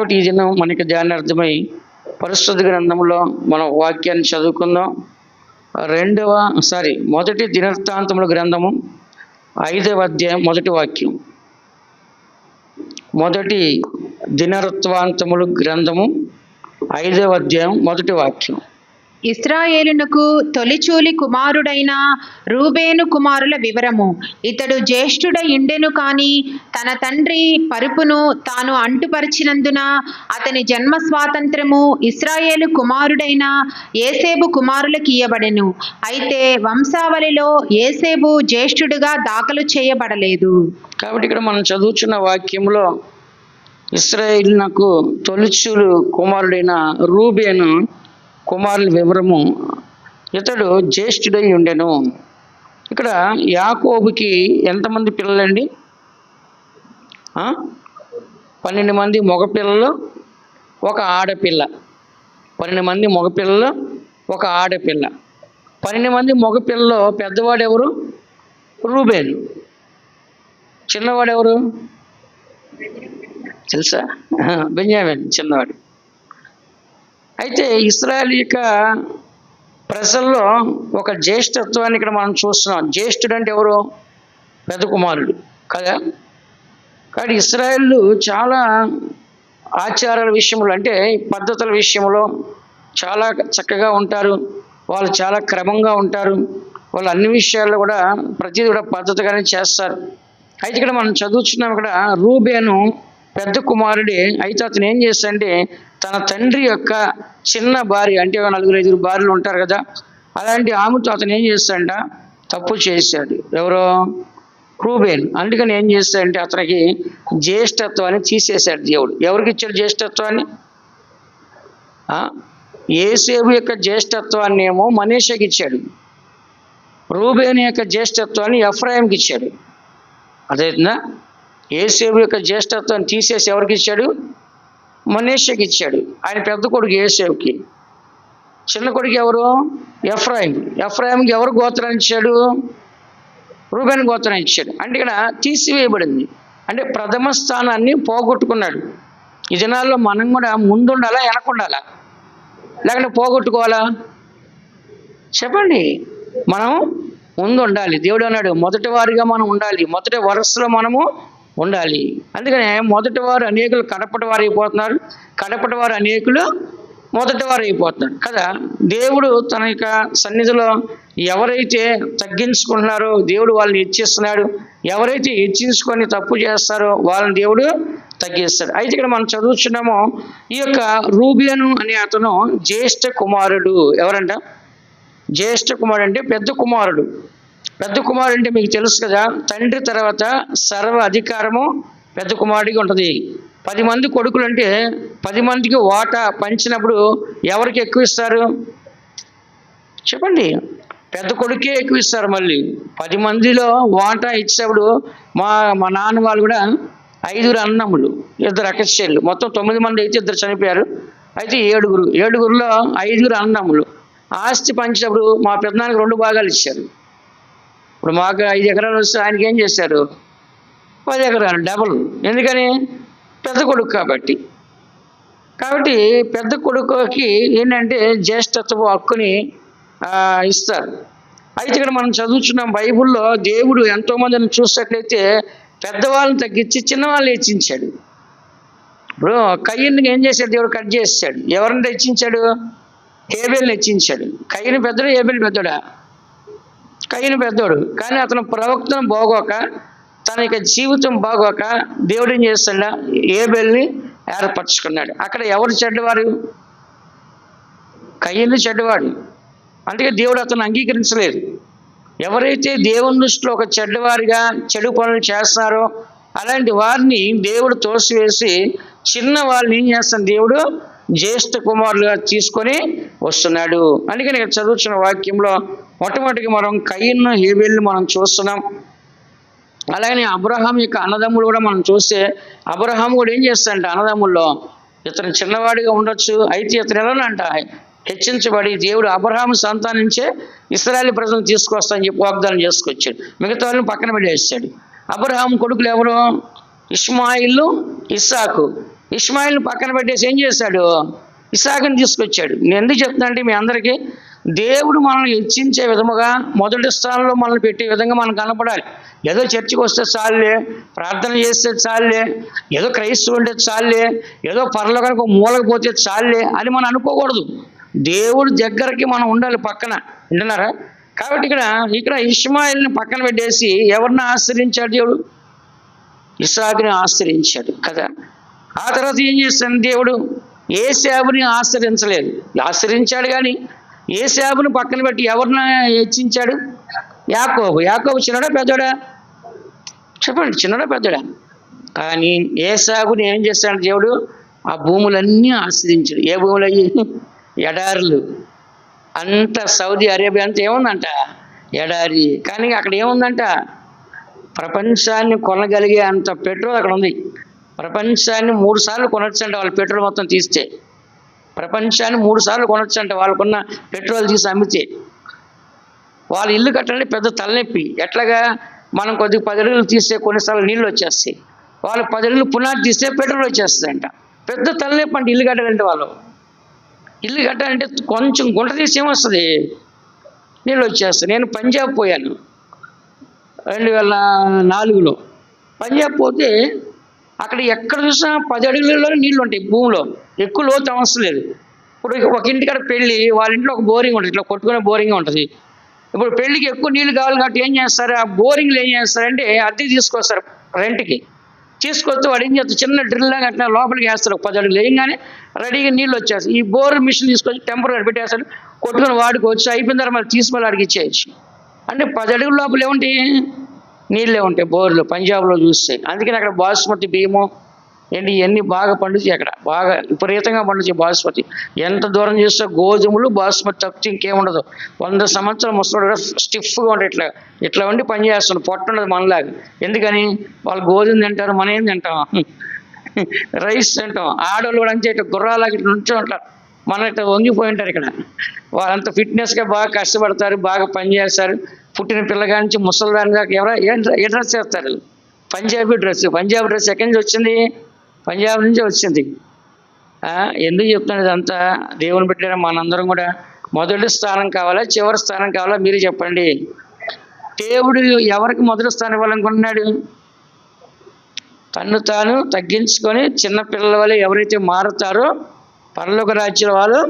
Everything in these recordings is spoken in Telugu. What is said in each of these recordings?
కాబట్టి ఈ దినం మనకి ధ్యానార్థమై పరిశుద్ధ గ్రంథంలో మనం వాక్యాన్ని చదువుకుందాం. మొదటి దినవృత్తాంతముల గ్రంథము 5వ అధ్యాయం మొదటి వాక్యం. మొదటి దినవృత్తాంతముల గ్రంథము 5వ అధ్యాయం మొదటి వాక్యం. ఇశ్రాయేలునకు తొలిచూలి కుమారుడైన రూబేను కుమారుల వివరము. ఇతడు జ్యేష్ఠుడై ఉండెను కాని తన తండ్రి పరుపును తాను అంటుపరిచినందున అతని జన్మ స్వాతంత్రము ఇశ్రాయేలు కుమారుడైన ఏసేబు కుమారులకు ఇయ్యబడెను. అయితే వంశావళిలో ఏసేబు జ్యేష్ఠుడుగా దాఖలు చేయబడలేదు. కాబట్టి ఇక్కడ మనం చదువుతున్న వాక్యంలో ఇశ్రాయేలునకు తొలిచూలు కుమారుడైన రూబేను కుమారుల వివరము. ఇతడు జ్యేష్ఠుడై ఉండెను. ఇక్కడ యాకోబుకి ఎంతమంది పిల్లలండి? 12 మంది మగపిల్లలు, ఒక ఆడపిల్ల. 12 మంది మగపిల్లలు, ఒక ఆడపిల్ల. 12 మంది మగపిల్లలు పెద్దవాడు ఎవరు? రూబేను. చిన్నవాడు ఎవరు తెలుసా? బెన్యామీన్ చిన్నవాడు. అయితే ఇశ్రాయేలు యొక్క ప్రజల్లో ఒక జ్యేష్ఠత్వాన్ని ఇక్కడ మనం చూస్తున్నాం. జ్యేష్ఠుడు అంటే ఎవరు? పెద్ద కుమారుడు కదా. కాబట్టి ఇశ్రాయేలు చాలా ఆచారాల విషయంలో, అంటే పద్ధతుల విషయంలో చాలా చక్కగా ఉంటారు. వాళ్ళు చాలా క్రమంగా ఉంటారు. వాళ్ళు అన్ని విషయాల్లో కూడా ప్రతిదీ కూడా పద్ధతిగానే చేస్తారు. అయితే ఇక్కడ మనం చదువుతున్నాం, ఇక్కడ రూబేను పెద్ద కుమారుడే. అయితే అతను ఏం చేస్తాడంటే తన తండ్రి యొక్క చిన్న భార్య, అంటే 4-5 భార్యలు ఉంటారు కదా, అలాంటి ఆమెతో అతను ఏం చేస్తాడంట? తప్పు చేశాడు. ఎవరో? రూబేన్. అందుకని ఏం చేస్తాడంటే అతనికి జ్యేష్ఠత్వాన్ని తీసేశాడు దేవుడు. ఎవరికి ఇచ్చాడు జ్యేష్ఠత్వాన్ని? ఏసేబు యొక్క జ్యేష్ఠత్వాన్ని ఏమో మనీషకి ఇచ్చాడు. రూబేన్ యొక్క జ్యేష్ఠత్వాన్ని ఎఫ్రాయింకి ఇచ్చాడు. అదేనా? ఏసేబు యొక్క జ్యేష్ఠత్వాన్ని తీసేసి ఎవరికి ఇచ్చాడు? మనీషకి ఇచ్చాడు. ఆయన పెద్ద కొడుకు ఏసేబుకి. చిన్న కొడుకు ఎవరు? ఎఫ్రాయిం. ఎఫ్రాయింకి ఎవరు గోత్రాన్ని ఇచ్చాడు? రూబేన్ గోత్రాన్ని ఇచ్చాడు. అంటే ఇక్కడ తీసివేయబడింది. అంటే ప్రథమ స్థానాన్ని పోగొట్టుకున్నాడు. ఈ దినాల్లో మనం కూడా ముందుండాలా, వెనకుండాలా, లేకుంటే పోగొట్టుకోవాలా? చెప్పండి. మనం ముందు ఉండాలి. దేవుడు అన్నాడు మొదటి వారిగా మనం ఉండాలి, మొదటి వరుసలో మనము ఉండాలి. అందుకనే మొదటి వారు అనేకులు కడపటి వారు అయిపోతున్నారు, కడపటి వారు అనేకులు మొదటి వారు అయిపోతున్నారు కదా. దేవుడు తన యొక్క సన్నిధిలో ఎవరైతే తగ్గించుకుంటున్నారో దేవుడు వాళ్ళని హెచ్చిస్తున్నాడు. ఎవరైతే హెచ్చించుకొని తప్పు చేస్తారో వాళ్ళని దేవుడు తగ్గిస్తాడు. అయితే ఇక్కడ మనం చదువుతున్నామో ఈ యొక్క రూబేను అనే అతను జ్యేష్ఠ కుమారుడు. ఎవరంట? జ్యేష్ఠ కుమారుడు అంటే పెద్ద కుమారుడు. పెద్ద కుమారుడు అంటే మీకు తెలుసు కదా, తండ్రి తర్వాత సర్వ అధికారము పెద్ద కుమారుడికి ఉంటుంది. 10 మంది కొడుకులు అంటే 10 మందికి వాటా పంచినప్పుడు ఎవరికి ఎక్కువ ఇస్తారు? చెప్పండి. పెద్ద కొడుకే ఎక్కువ ఇస్తారు. మళ్ళీ 10 మందిలో వాటా ఇచ్చినప్పుడు మా నాన్న వాళ్ళు కూడా 5 అన్నములు, 2 అక్కచెల్లు, మొత్తం 9 మంది అయితే 2 చనిపోయారు. అయితే 7గురిలో 5 అన్నములు. ఆస్తి పంచినప్పుడు మా పెద్దనాన్నకి 2 భాగాలు ఇచ్చారు. ఇప్పుడు మాకు 5 ఎకరాలు వస్తే ఆయనకి ఏం చేశారు? 10 ఎకరాలు, డబుల్. ఎందుకని? పెద్ద కొడుకు కాబట్టి. పెద్ద కొడుకుకి ఏంటంటే జ్యేష్ఠత్వ హక్కుని ఇస్తారు. అయితే ఇక్కడ మనం చదువుతున్నాం బైబిల్లో దేవుడు ఎంతోమందిని చూసినట్లయితే పెద్దవాళ్ళని తగ్గించి చిన్నవాళ్ళని హెచ్చించాడు. ఇప్పుడు కయ్యని ఏం చేశాడు? దేవుడు కట్ చేసాడు. ఎవరిని హెచ్చించాడు? హేబేల్ని హెచ్చించాడు. కయ్యని పెద్దడు, హేబేల్ పెద్దడా? కయ్యని పెద్దోడు. కానీ అతను ప్రవక్తను బాగోక, తన యొక్క జీవితం బాగోక దేవుడు ఏం చేస్తాడా? హేబేల్ని ఏర్పరచుకున్నాడు. అక్కడ ఎవరు చెడ్డవారు? కయ్యని చెడ్డవాడు. అందుకే దేవుడు అతను అంగీకరించలేదు. ఎవరైతే దేవుని దృష్టిలో ఒక చెడ్డవారిగా చెడు పనులు చేస్తారో అలాంటి వారిని దేవుడు తోసివేసి చిన్న వాళ్ళని ఏం చేస్తాడు? దేవుడు జ్యేష్ఠ కుమారులుగా తీసుకొని వస్తున్నాడు. అందుకని ఇక్కడ చదువుతున్న వాక్యంలో మొట్టమొదటిగా మనం కయ్యను, హేబేల్ని మనం చూస్తున్నాం. అలాగే అబ్రహాం యొక్క అన్నదమ్ములు కూడా మనం చూస్తే అబ్రహాం కూడా ఏం చేస్తాడంట? అన్నదమ్ముల్లో ఇతను చిన్నవాడిగా ఉండొచ్చు, అయితే ఇతను ఎలానంట హెచ్చించబడి దేవుడు అబ్రహాము సంతానించే ఇశ్రాయేలు ప్రజలను తీసుకొస్తానని చెప్పి వాగ్దానం చేసుకొచ్చాడు. మిగతా వాళ్ళని పక్కన పెట్టేసాడు. అబ్రహాం కొడుకులు ఎవరు? ఇష్మాయిలు, ఇస్సాకు. ఇష్మాయిల్ని పక్కన పెట్టేసి ఏం చేశాడు? ఇస్సాకుని తీసుకొచ్చాడు. నేను ఎందుకు చెప్తున్నా అంటే మీ అందరికీ, దేవుడు మనల్ని హెచ్చించే విధముగా మొదటి స్థానంలో మనల్ని పెట్టే విధంగా మనం కనపడాలి. ఏదో చర్చికి వస్తే చాలులే, ప్రార్థన చేస్తే చాలులే, ఏదో క్రైస్తవు ఉంటే చాలులే, ఏదో పరలోకానికి ఒక మూలకు పోతే చాలులే అని మనం అనుకోకూడదు. దేవుడు దగ్గరికి మనం ఉండాలి పక్కన. వింటున్నారా? కాబట్టి ఇక్కడ ఇష్మాయిల్ని పక్కన పెట్టేసి ఎవరిని ఆశ్రయించాడు దేవుడు? ఇస్సాకుని ఆశ్రయించాడు కదా. ఆ తర్వాత ఏం చేస్తాడు దేవుడు? ఏశావుని ఆశ్రయించలేదు. ఆశ్రయించాడు కానీ ఏశావుని పక్కన పెట్టి ఎవరిని హెచ్చించాడు? యాకోబు చిన్నడా పెద్దోడా? చెప్పండి, చిన్నడా పెద్దోడా? కానీ ఏశావుని ఏం చేస్తాడు దేవుడు? ఆ భూములన్నీ ఆశ్రయించాడు. ఏ భూములు అయ్యి? ఎడారులు. అంత సౌదీ అరేబియా అంతా ఏముందంట? ఎడారి. కానీ అక్కడ ఏముందంట? ప్రపంచాన్ని కొనగలిగే అంత పెట్రోల్ అక్కడ ఉంది. ప్రపంచాన్ని 3 సార్లు కొనొచ్చంట వాళ్ళు పెట్రోల్ మొత్తం తీస్తే. ప్రపంచాన్ని 3 సార్లు కొనొచ్చంట వాళ్ళకున్న పెట్రోల్ తీసి అమ్మితే. వాళ్ళు ఇల్లు కట్టాలంటే పెద్ద తలనొప్పి. ఎట్లాగా? మనం కొద్దిగా 10 అడుగులు తీస్తే కొన్నిసార్లు నీళ్ళు వచ్చేస్తాయి. వాళ్ళు 10 అడుగులు పునాది తీస్తే పెట్రోల్ వచ్చేస్తుందంట. పెద్ద తలనొప్పి అంటే ఇల్లు కట్టాలంటే వాళ్ళు. ఇల్లు కట్టాలంటే కొంచెం గుంట తీసి ఏమొస్తుంది? నీళ్ళు వచ్చేస్తాయి. నేను పంజాబ్ పోయాను 2004లో. పంజాబ్ పోతే అక్కడ ఎక్కడ చూసినా 10 అడుగులలో నీళ్ళు ఉంటాయి భూమిలో. ఎక్కువ లోతు అవసరం లేదు. ఇప్పుడు ఒక ఇంటికాడ పెళ్ళి, వాళ్ళ ఇంట్లో ఒక బోరింగ్ ఉంటుంది, ఇట్లా కొట్టుకునే బోరింగ్ ఉంటుంది. ఇప్పుడు పెళ్ళికి ఎక్కువ నీళ్ళు కావాలి కాబట్టి ఏం చేస్తారు? ఆ బోరింగ్లు ఏం చేస్తారంటే అద్దెకి తీసుకొస్తారు రెంట్కి. తీసుకొస్తే వాడు ఏం చేస్తారు? చిన్న డ్రిల్ లాగా అట్లా లోపలికి వేస్తారు. 10 అడుగులు వేయంగానే రెడీగా నీళ్ళు వచ్చేస్తాయి. ఈ బోర్ మిషన్ తీసుకొచ్చి టెంపరీ పెట్టేస్తారు, కొట్టుకొని వాడుకోవచ్చు. అయిపోయిన తర్వాత మళ్ళీ తీసి మళ్ళీ అడిగి ఇచ్చేయచ్చు. అంటే 10 అడుగుల లోపల ఏముంటాయి? నీళ్ళే ఉంటాయి బోర్లు పంజాబ్లో చూస్తే. అందుకని అక్కడ బాస్మతి బియ్యము ఏంటి ఇవన్నీ బాగా పండుతాయి. అక్కడ బాగా విపరీతంగా పండుతాయి బాస్మతి. ఎంత దూరం చూస్తే గోధుమలు బాస్మతి తప్పితే ఇంకేముండదు. 100 సంవత్సరాల ముసలి కూడా స్టిఫ్గా ఉంటాయి. ఇట్లా ఉండి పని చేస్తుంది. పొట్ట ఉండదు మనలాగా. ఎందుకని? వాళ్ళు గోధుమ తింటారు, మనం ఏం తింటాం? రైస్ తింటాం. ఆడవాళ్ళు కూడా అంతే, ఇట్లా గుర్రాలాగా ఇట్లా నుంచో ఉంటారు. మన ఇట్లా వంగిపోయి ఉంటారు. ఇక్కడ వాళ్ళంతా ఫిట్నెస్గా బాగా కష్టపడతారు, బాగా పని చేస్తారు. పుట్టిన పిల్లగా నుంచి ముసలిదాని దాకా ఏ డ్రెస్ చేస్తారు? పంజాబీ డ్రెస్. పంజాబీ డ్రెస్ ఎక్కడి నుంచి వచ్చింది? పంజాబ్ నుంచి వచ్చింది. ఎందుకు చెప్తాను ఇదంతా? దేవుని పెట్టిన మనందరం కూడా మొదటి స్థానం కావాలా, చివరి స్థానం కావాలా? మీరు చెప్పండి. దేవుడు ఎవరికి మొదటి స్థానం ఇవ్వాలనుకుంటున్నాడు? తన్ను తాను తగ్గించుకొని చిన్నపిల్లల వల్ల ఎవరైతే మారుతారో పరలోక రాజ్యం వాళ్ళు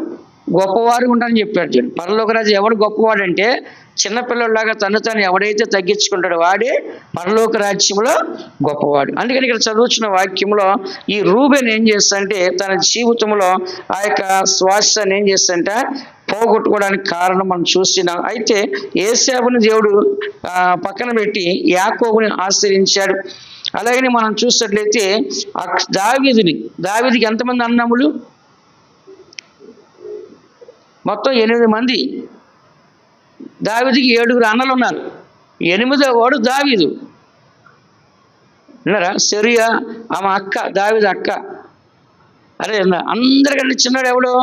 గొప్పవారు ఉంటారని చెప్పాడు. చూడండి, పరలోక రాజ్యం ఎవడు గొప్పవాడంటే చిన్నపిల్లలాగా తను తాను ఎవడైతే తగ్గించుకుంటాడో వాడే పరలోక రాజ్యంలో గొప్పవాడు. అందుకని ఇక్కడ చదువుతున్న వాక్యంలో ఈ రూబెన్ ఏం చేస్తాడంటే తన జీవితంలో ఆ యొక్క శ్వాసాన్ని ఏం చేస్తాడంటే పోగొట్టుకోవడానికి కారణం మనం చూస్తున్నాం. అయితే ఏశావుని దేవుడు పక్కన పెట్టి యాకోబుని ఆశ్రయించాడు. అలాగని మనం చూసినట్లయితే దావీదుకి ఎంతమంది అన్నములు? మొత్తం 8 మంది. దావీదుకి 7 అన్నలు ఉన్నారు. 8వ వాడు దావీదు. విన్నారా? సెరియా ఆమె అక్క, దావీదు అక్క. అరే అందరికంటే చిన్నాడు ఎవడు?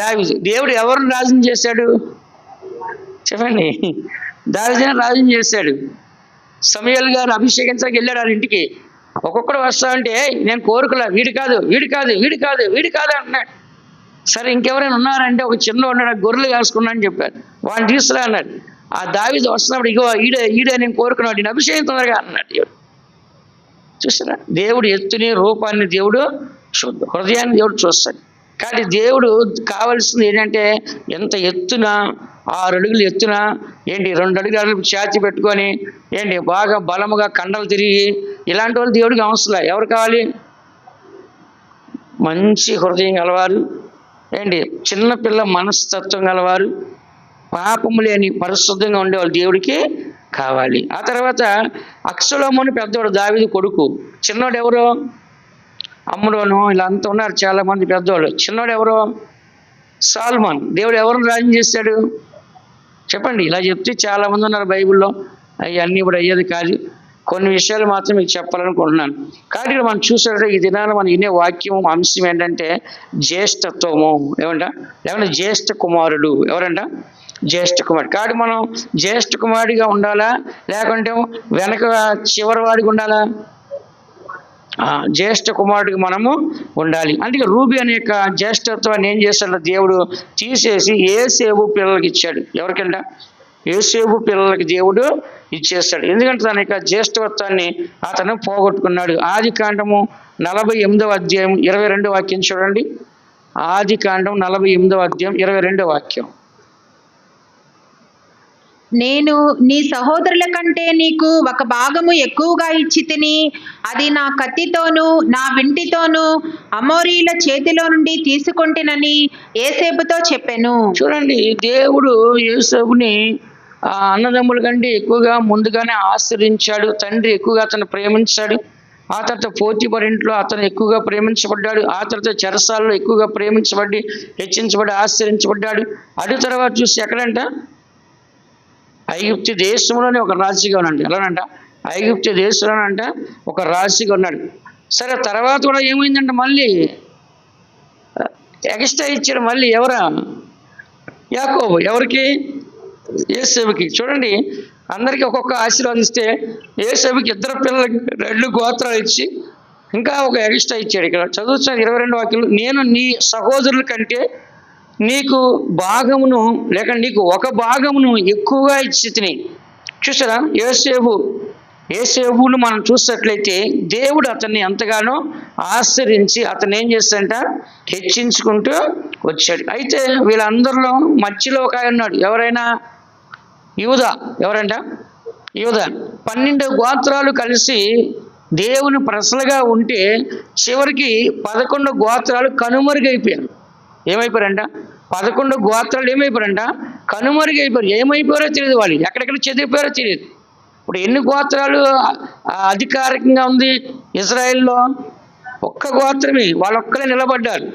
దావీదు. దేవుడు ఎవరిని రాజుని చేశాడు చెప్పండి? దావీదుని రాజుని చేశాడు. సమూయేలు గారు అభిషేకించడానికి వెళ్ళాడు ఆ ఇంటికి. ఒక్కొక్కడు వస్తామంటే నేను కోరుకులా, వీడు కాదు వీడు కాదు వీడు కాదు వీడు కాదు అంటున్నాడు. సరే ఇంకెవరైనా ఉన్నారంటే ఒక చిన్న ఉన్నాడు, గొర్రెలు కాసుకున్నా అని చెప్పారు. వాడిని తీసుకురా అన్నాడు. ఆ దావీదు వస్తున్నప్పుడు ఇగో ఈడే నేను కోరుకున్నాడు, నేను అభిషేకం తొందరగా అన్నాడు. దేవుడు చూస్తారా? దేవుడు ఎత్తుని రూపాన్ని దేవుడు చూద్దాం, హృదయాన్ని దేవుడు చూస్తాడు. కాబట్టి దేవుడు కావాల్సింది ఏంటంటే ఎంత ఎత్తున 6 అడుగులు ఎత్తున ఏంటి 2 అడుగులు ఛాతి పెట్టుకొని ఏంటి బాగా బలముగా కండలు తిరిగి ఇలాంటి వాళ్ళు దేవుడికి అవసరం. ఎవరు కావాలి? మంచి హృదయం గలవారు, ఏంటి చిన్నపిల్ల మనస్తత్వం గలవారు, పాపము లేని పరిశుద్ధంగా ఉండేవాళ్ళు దేవుడికి కావాలి. ఆ తర్వాత అబ్షాలోము పెద్దవాడు, దావీదు కొడుకు. చిన్నోడు ఎవరు? అమ్నోను. ఇలా అంతా ఉన్నారు చాలామంది పెద్దవాళ్ళు. చిన్నోడు ఎవరు? సాల్మన్. దేవుడు ఎవరిని రాజు చేశాడు చెప్పండి? ఇలా చెప్తే చాలామంది ఉన్నారు బైబిల్లో. అవన్నీ ఇప్పుడు అయ్యేది కాదు. కొన్ని విషయాలు మాత్రం మీకు చెప్పాలనుకుంటున్నాను. కాబట్టి ఇక్కడ మనం చూసినట్టు ఈ దినాన మనం వినే వాక్యం అంశం ఏంటంటే జ్యేష్ఠత్వము. లేకుంటే జ్యేష్ఠ కుమారుడు. ఎవరంట? జ్యేష్ఠ కుమారుడు. కాబట్టి మనం జ్యేష్ఠ కుమారుడిగా ఉండాలా లేకుంటే వెనక చివరి వాడికి ఉండాలా? జ్యేష్ఠ కుమారుడికి మనము ఉండాలి. అందుకే రూబీ అనే యొక్క జ్యేష్ఠత్వాన్ని ఏం చేశాడు దేవుడు తీసేసి ఏసేబు పిల్లలకి ఇచ్చాడు. ఎవరికంట? ఏసేబు పిల్లలకి దేవుడు ఇచ్చేస్తాడు. ఎందుకంటే తన యొక్క జ్యేష్ఠత్వాన్ని అతను పోగొట్టుకున్నాడు. ఆది కాండము 48వ అధ్యాయం 22వ వాక్యం చూడండి. ఆది కాండం 48వ అధ్యాయం 22వ వాక్యం. నేను నీ సహోదరుల కంటే నీకు ఒక భాగము ఎక్కువగా ఇచ్చి తిని అది నా కత్తితోనూ నా వింటితోనూ అమోరీల చేతిలో నుండి తీసుకొంటినని ఏసేపుతో చెప్పెను. చూడండి, దేవుడు యోసేపుని అన్నదమ్ముల కంటే ఎక్కువగా ముందుగానే ఆశ్రయించాడు. తండ్రి ఎక్కువగా అతను ప్రేమించాడు. ఆ తర్వాత పోతీఫరు ఇంట్లో అతను ఎక్కువగా ప్రేమించబడ్డాడు. ఆ తర్వాత చెరసాలలో ఎక్కువగా ప్రేమించబడి హెచ్చించబడి ఆశ్రయించబడ్డాడు. అటు తర్వాత చూసి ఎక్కడంట? ఐగుప్తు దేశంలోనే ఒక రాజుగా ఉన్నాడు. ఎలానంట? ఐగుప్తు దేశంలోనంట ఒక రాజుగా ఉన్నాడు. సరే, తర్వాత కూడా ఏమైందంటే మళ్ళీ ఎక్స్ట్రా ఇచ్చాడు. మళ్ళీ ఎవరా? యాకోబు. ఎవరికి? యోసేపుకి. చూడండి, అందరికీ ఒక్కొక్క ఆశీర్వాదిస్తే యోసేపుకి 2 పిల్లలకి 2 గోత్రాలు ఇచ్చి ఇంకా ఒక ఎక్స్ట్రా ఇచ్చాడు. ఇక్కడ చదువుతున్న 22 వాక్యం, నేను నీ సహోదరుల కంటే నీకు భాగమును లేక నీకు ఒక భాగమును ఎక్కువగా ఇచ్చి తిని. చూసారా? యోసేపును మనం చూసినట్లయితే దేవుడు అతన్ని ఎంతగానో ఆశ్రయించి అతను ఏం చేస్తాడంట? హెచ్చించుకుంటూ వచ్చాడు. అయితే వీళ్ళందరిలో మధ్యలో ఒక ఆయన ఉన్నాడు. ఎవరైనా? యూదా. ఎవరంట? యూదా. 12 గోత్రాలు కలిసి దేవుని ప్రజలుగా ఉంటే చివరికి 11 గోత్రాలు కనుమరుగైపోయారు. ఏమైపోయారంట? 11 గోత్రాలు ఏమైపోయారంట? కనుమరుగైపోయారు. ఏమైపోయారో తెలియదు. వాళ్ళు ఎక్కడెక్కడ చెదిరిపోయారో తెలియదు. ఇప్పుడు ఎన్ని గోత్రాలు అధికారికంగా ఉంది ఇజ్రాయెల్లో? ఒక్క గోత్రమే. వాళ్ళొక్కరే నిలబడ్డారు.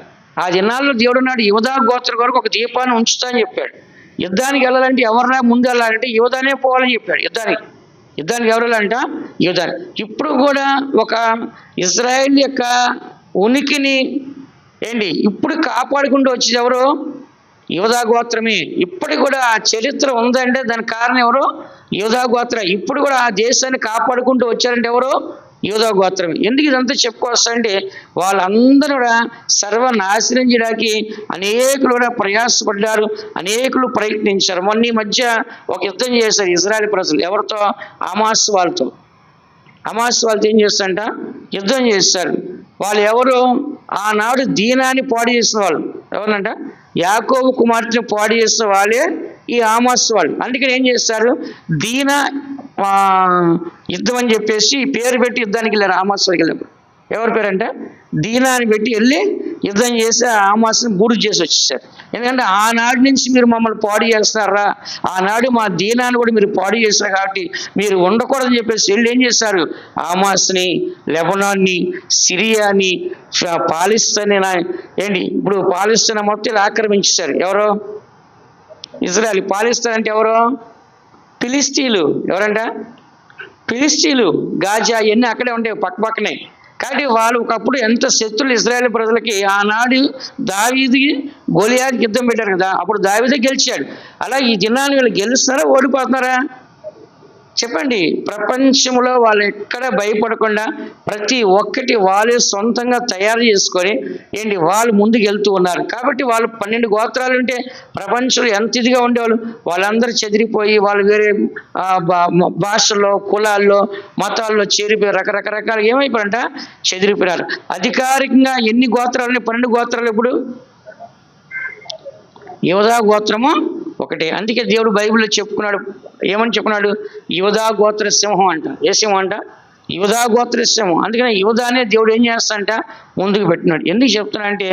ఆ దినాల్లో దేవుడు నాడు యూదా గోత్రం వరకు ఒక దీపాన్ని ఉంచుతా అని చెప్పాడు. యుద్ధానికి వెళ్ళాలంటే ఎవరైనా ముందు వెళ్ళాలంటే యూదానే పోవాలని చెప్పాడు. యుద్ధానికి ఎవరు వెళ్ళాలంట? యూదాని. ఇప్పుడు కూడా ఒక ఇజ్రాయెల్ యొక్క ఉనికిని ఇప్పుడు కాపాడుకుంటూ వచ్చేది ఎవరు? యూదా గోత్రమే. ఇప్పటికి కూడా ఆ చరిత్ర ఉందంటే దానికి కారణం ఎవరు? యూదా గోత్రం. ఇప్పుడు కూడా ఆ దేశాన్ని కాపాడుకుంటూ వచ్చారంటే ఎవరు? యూదా గోత్రమే. ఎందుకు ఇదంతా చెప్పుకోవచ్చంటే వాళ్ళందరూ కూడా సర్వనాశనం చేయడానికి అనేకులు కూడా ప్రయాసపడ్డారు, అనేకులు ప్రయత్నించారు. మొన్న ఈ మధ్య ఒక యుద్ధం చేశారు ఇజ్రాయెల్ ప్రజలు. ఎవరితో? హమాస్ వాళ్ళతో. హమాస్ వాళ్ళతో ఏం చేస్తారంట? యుద్ధం చేస్తారు. వాళ్ళు ఎవరు? ఆనాడు దీనాన్ని పాడు చేసిన వాళ్ళు. ఎవరంట? యాకోబు కుమార్తెను పాడు చేసిన వాళ్ళే ఈ హమాస్ వాళ్ళు. అందుకని ఏం చేస్తారు? దీనా యుద్ధం అని చెప్పేసి పేరు పెట్టి యుద్ధానికి వెళ్ళారు. హమాస్ వాళ్ళకి వెళ్ళినప్పుడు ఎవరి పేరంటే దీనా అని పెట్టి వెళ్ళి యుద్ధం చేసి హమాస్ని బూడిద చేసి వచ్చేసారు. ఎందుకంటే ఆనాడు నుంచి మీరు మమ్మల్ని పాడు చేస్తున్నారా, ఆనాడు మా దీనాన్ని కూడా మీరు పాడు చేశారు కాబట్టి మీరు ఉండకూడదని చెప్పేసి వెళ్ళి ఏం చేశారు? హమాస్ని, లెబనాన్ని, సిరియాని, పాలిస్తాన్ ఇప్పుడు పాలిస్తాన్ మొత్తం ఆక్రమించేశారు. ఎవరు? ఇజ్రాయెల్. పాలిస్తాన్ అంటే ఎవరు? ఫిలిస్తీన్లు. ఎవరంట? ఫిలిస్తీన్లు. గాజా ఇవన్నీ అక్కడే ఉంటాయి, పక్కనే. కాబట్టి వాళ్ళు ఒకప్పుడు ఎంత శత్రులు ఇజ్రాయెల్ ప్రజలకి. ఆనాడు దావీదుకి గొలియాతుకి యుద్ధం పెట్టారు కదా, అప్పుడు దావీదే గెలిచాడు. అలా ఈ దినాన్ని వీళ్ళు గెలుస్తున్నారా ఓడిపోతున్నారా? చెప్పండి. ప్రపంచంలో వాళ్ళు ఎక్కడ భయపడకుండా ప్రతి ఒక్కటి వాళ్ళే సొంతంగా తయారు చేసుకొని వాళ్ళు ముందుకు వెళ్తూ ఉన్నారు. కాబట్టి వాళ్ళు 12 గోత్రాలు ఉంటే ప్రపంచంలో ఎంత ఇదిగా ఉండేవాళ్ళు. వాళ్ళందరూ చెదిరిపోయి వాళ్ళు వేరే భాషల్లో, కులాల్లో, మతాల్లో చేరిపోయి రకరకాల ఏమైపోయారంట? చెదిరిపోయారు. అధికారికంగా ఎన్ని గోత్రాలు? 12 గోత్రాలు. ఇప్పుడు యూదా గోత్రము ఒకటే. అందుకే దేవుడు బైబిల్లో చెప్పుకున్నాడు. ఏమని చెప్పుకున్నాడు? యూదా గోత్ర సింహం అంట. ఏ సింహం అంట? యూదా గోత్ర సింహం. అందుకనే యూదానే దేవుడు ఏం చేస్తాడంట? ముందుకు పెట్టినాడు. ఎందుకు చెప్తున్నాడంటే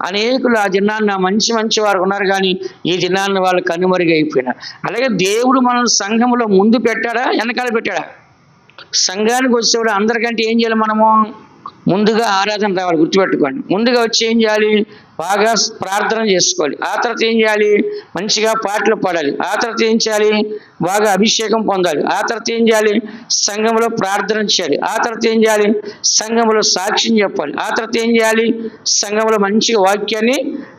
అనేకులు ఆ దినాన్ని మంచి వారు ఉన్నారు, కానీ ఈ దినాన్ని వాళ్ళు కనుమరుగైపోయినారు. అలాగే దేవుడు మనల్ని సంఘంలో ముందు పెట్టాడా, వెనకాల పెట్టాడా? సంఘానికి వచ్చేవాడు అందరికంటే ఏం చేయాలి? మనము ముందుగా ఆరాధన రావాలి. గుర్తుపెట్టుకోండి. ముందుగా వచ్చి ఏం చేయాలి? బాగా ప్రార్థన చేసుకోవాలి. ఆ తర్వాత ఏం చేయాలి? మంచిగా పాటలు పాడాలి. ఆ తర్వాత ఏం చేయాలి? బాగా అభిషేకం పొందాలి. ఆ తర్వాత ఏం చేయాలి? సంఘంలో ప్రార్థన చేయాలి. ఆ తర్వాత ఏం చేయాలి? సంఘంలో సాక్ష్యం చెప్పాలి. ఆ తర్వాత ఏం చేయాలి? సంఘంలో మంచిగా వాక్యాన్ని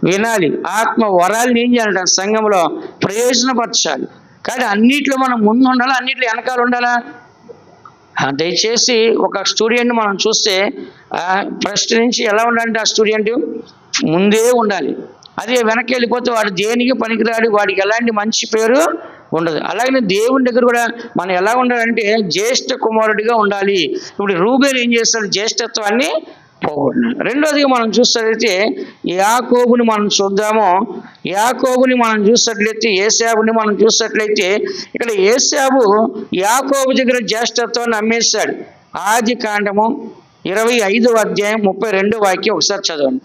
వినాలి. ఆత్మ వరాలని ఏం చేయాలంట? సంఘంలో ప్రయోజనపరచాలి. కానీ అన్నిట్లో మనం ముందు ఉండాలా, అన్నిట్లో వెనకాల ఉండాలా? దయచేసి ఒక స్టూడెంట్ మనం చూస్తే ఫస్ట్ నుంచి ఎలా ఉండాలంటే ఆ స్టూడెంట్ ముందే ఉండాలి. అదే వెనక్కి వెళ్ళిపోతే వాడు దేనికి పనికిరాడు, వాడికి ఎలాంటి మంచి పేరు ఉండదు. అలాగే దేవుని దగ్గర కూడా మనం ఎలా ఉండాలంటే జ్యేష్ఠ కుమారుడిగా ఉండాలి. ఇప్పుడు రూబేలు ఏం చేస్తాడు, జ్యేష్ఠత్వాన్ని పోగొట్టినాడు. రెండోదిగా మనం చూసినట్లయితే యాకోబుని మనం చూద్దాము. యాకోబుని మనం చూసినట్లయితే ఏశావుని మనం చూసినట్లయితే ఇక్కడ ఏశావు యాకోబు దగ్గర జ్యేష్ఠత్వాన్ని అమ్మేశాడు. ఆది కాండము 25వ అధ్యాయం 32వ వాక్యం ఒకసారి చదవండి.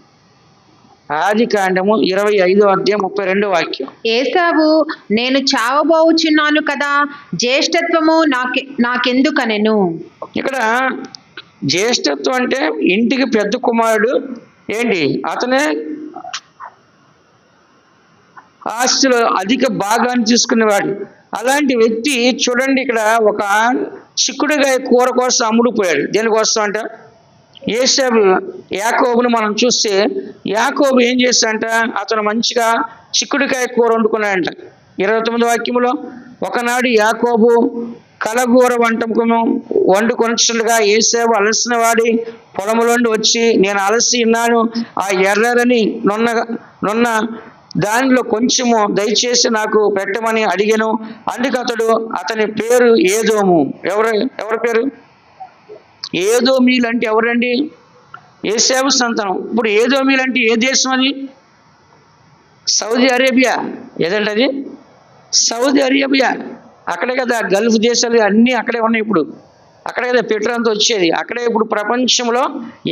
ఆది కాండము 25వ అధ్యాయం 32వ వాక్యం. ఏశావు, నేను చావబోచున్నాను కదా, జ్యేష్ఠత్వము నాకెందుకనెను. ఇక్కడ జ్యేష్ఠత్వం అంటే ఇంటికి పెద్ద కుమారుడు ఏంటి, అతనే ఆస్తిలో అధిక భాగాన్ని తీసుకునేవాడు. అలాంటి వ్యక్తి చూడండి, ఇక్కడ ఒక చిక్కుడుగాయ కూర కోసం అమ్ముడుపోయాడు. దేనికోసం అంట, ఏశావు యాకోబుని మనం చూస్తే యాకోబు ఏం చేస్తాడంట, అతను మంచిగా చిక్కుడుకాయ కూర వండుకున్నాడంట. 29వ వాక్యంలో, ఒకనాడు యాకోబు కలగూర వండుకొనగా ఏశావు అలసిన వాడి పొలములోండి వచ్చి, నేను అలసి ఉన్నాను, ఆ ఎర్రని నున్న దానిలో కొంచెము దయచేసి నాకు పెట్టమని అడిగాను. అందుకు అతని పేరు ఏదోము. ఎవరి పేరు? ఏదోమీలు అంటే ఎవరండి? ఏశావు సంతానం. ఇప్పుడు ఏదోమీలు అంటే ఏ దేశం అది? Saudi Arabia. ఏదంటే అది సౌదీ అరేబియా. అక్కడే కదా గల్ఫ్ దేశాలు అన్నీ అక్కడే ఉన్నాయి. ఇప్పుడు అక్కడే కదా పెట్రోల్ అంతా వచ్చేది. అక్కడే ఇప్పుడు ప్రపంచంలో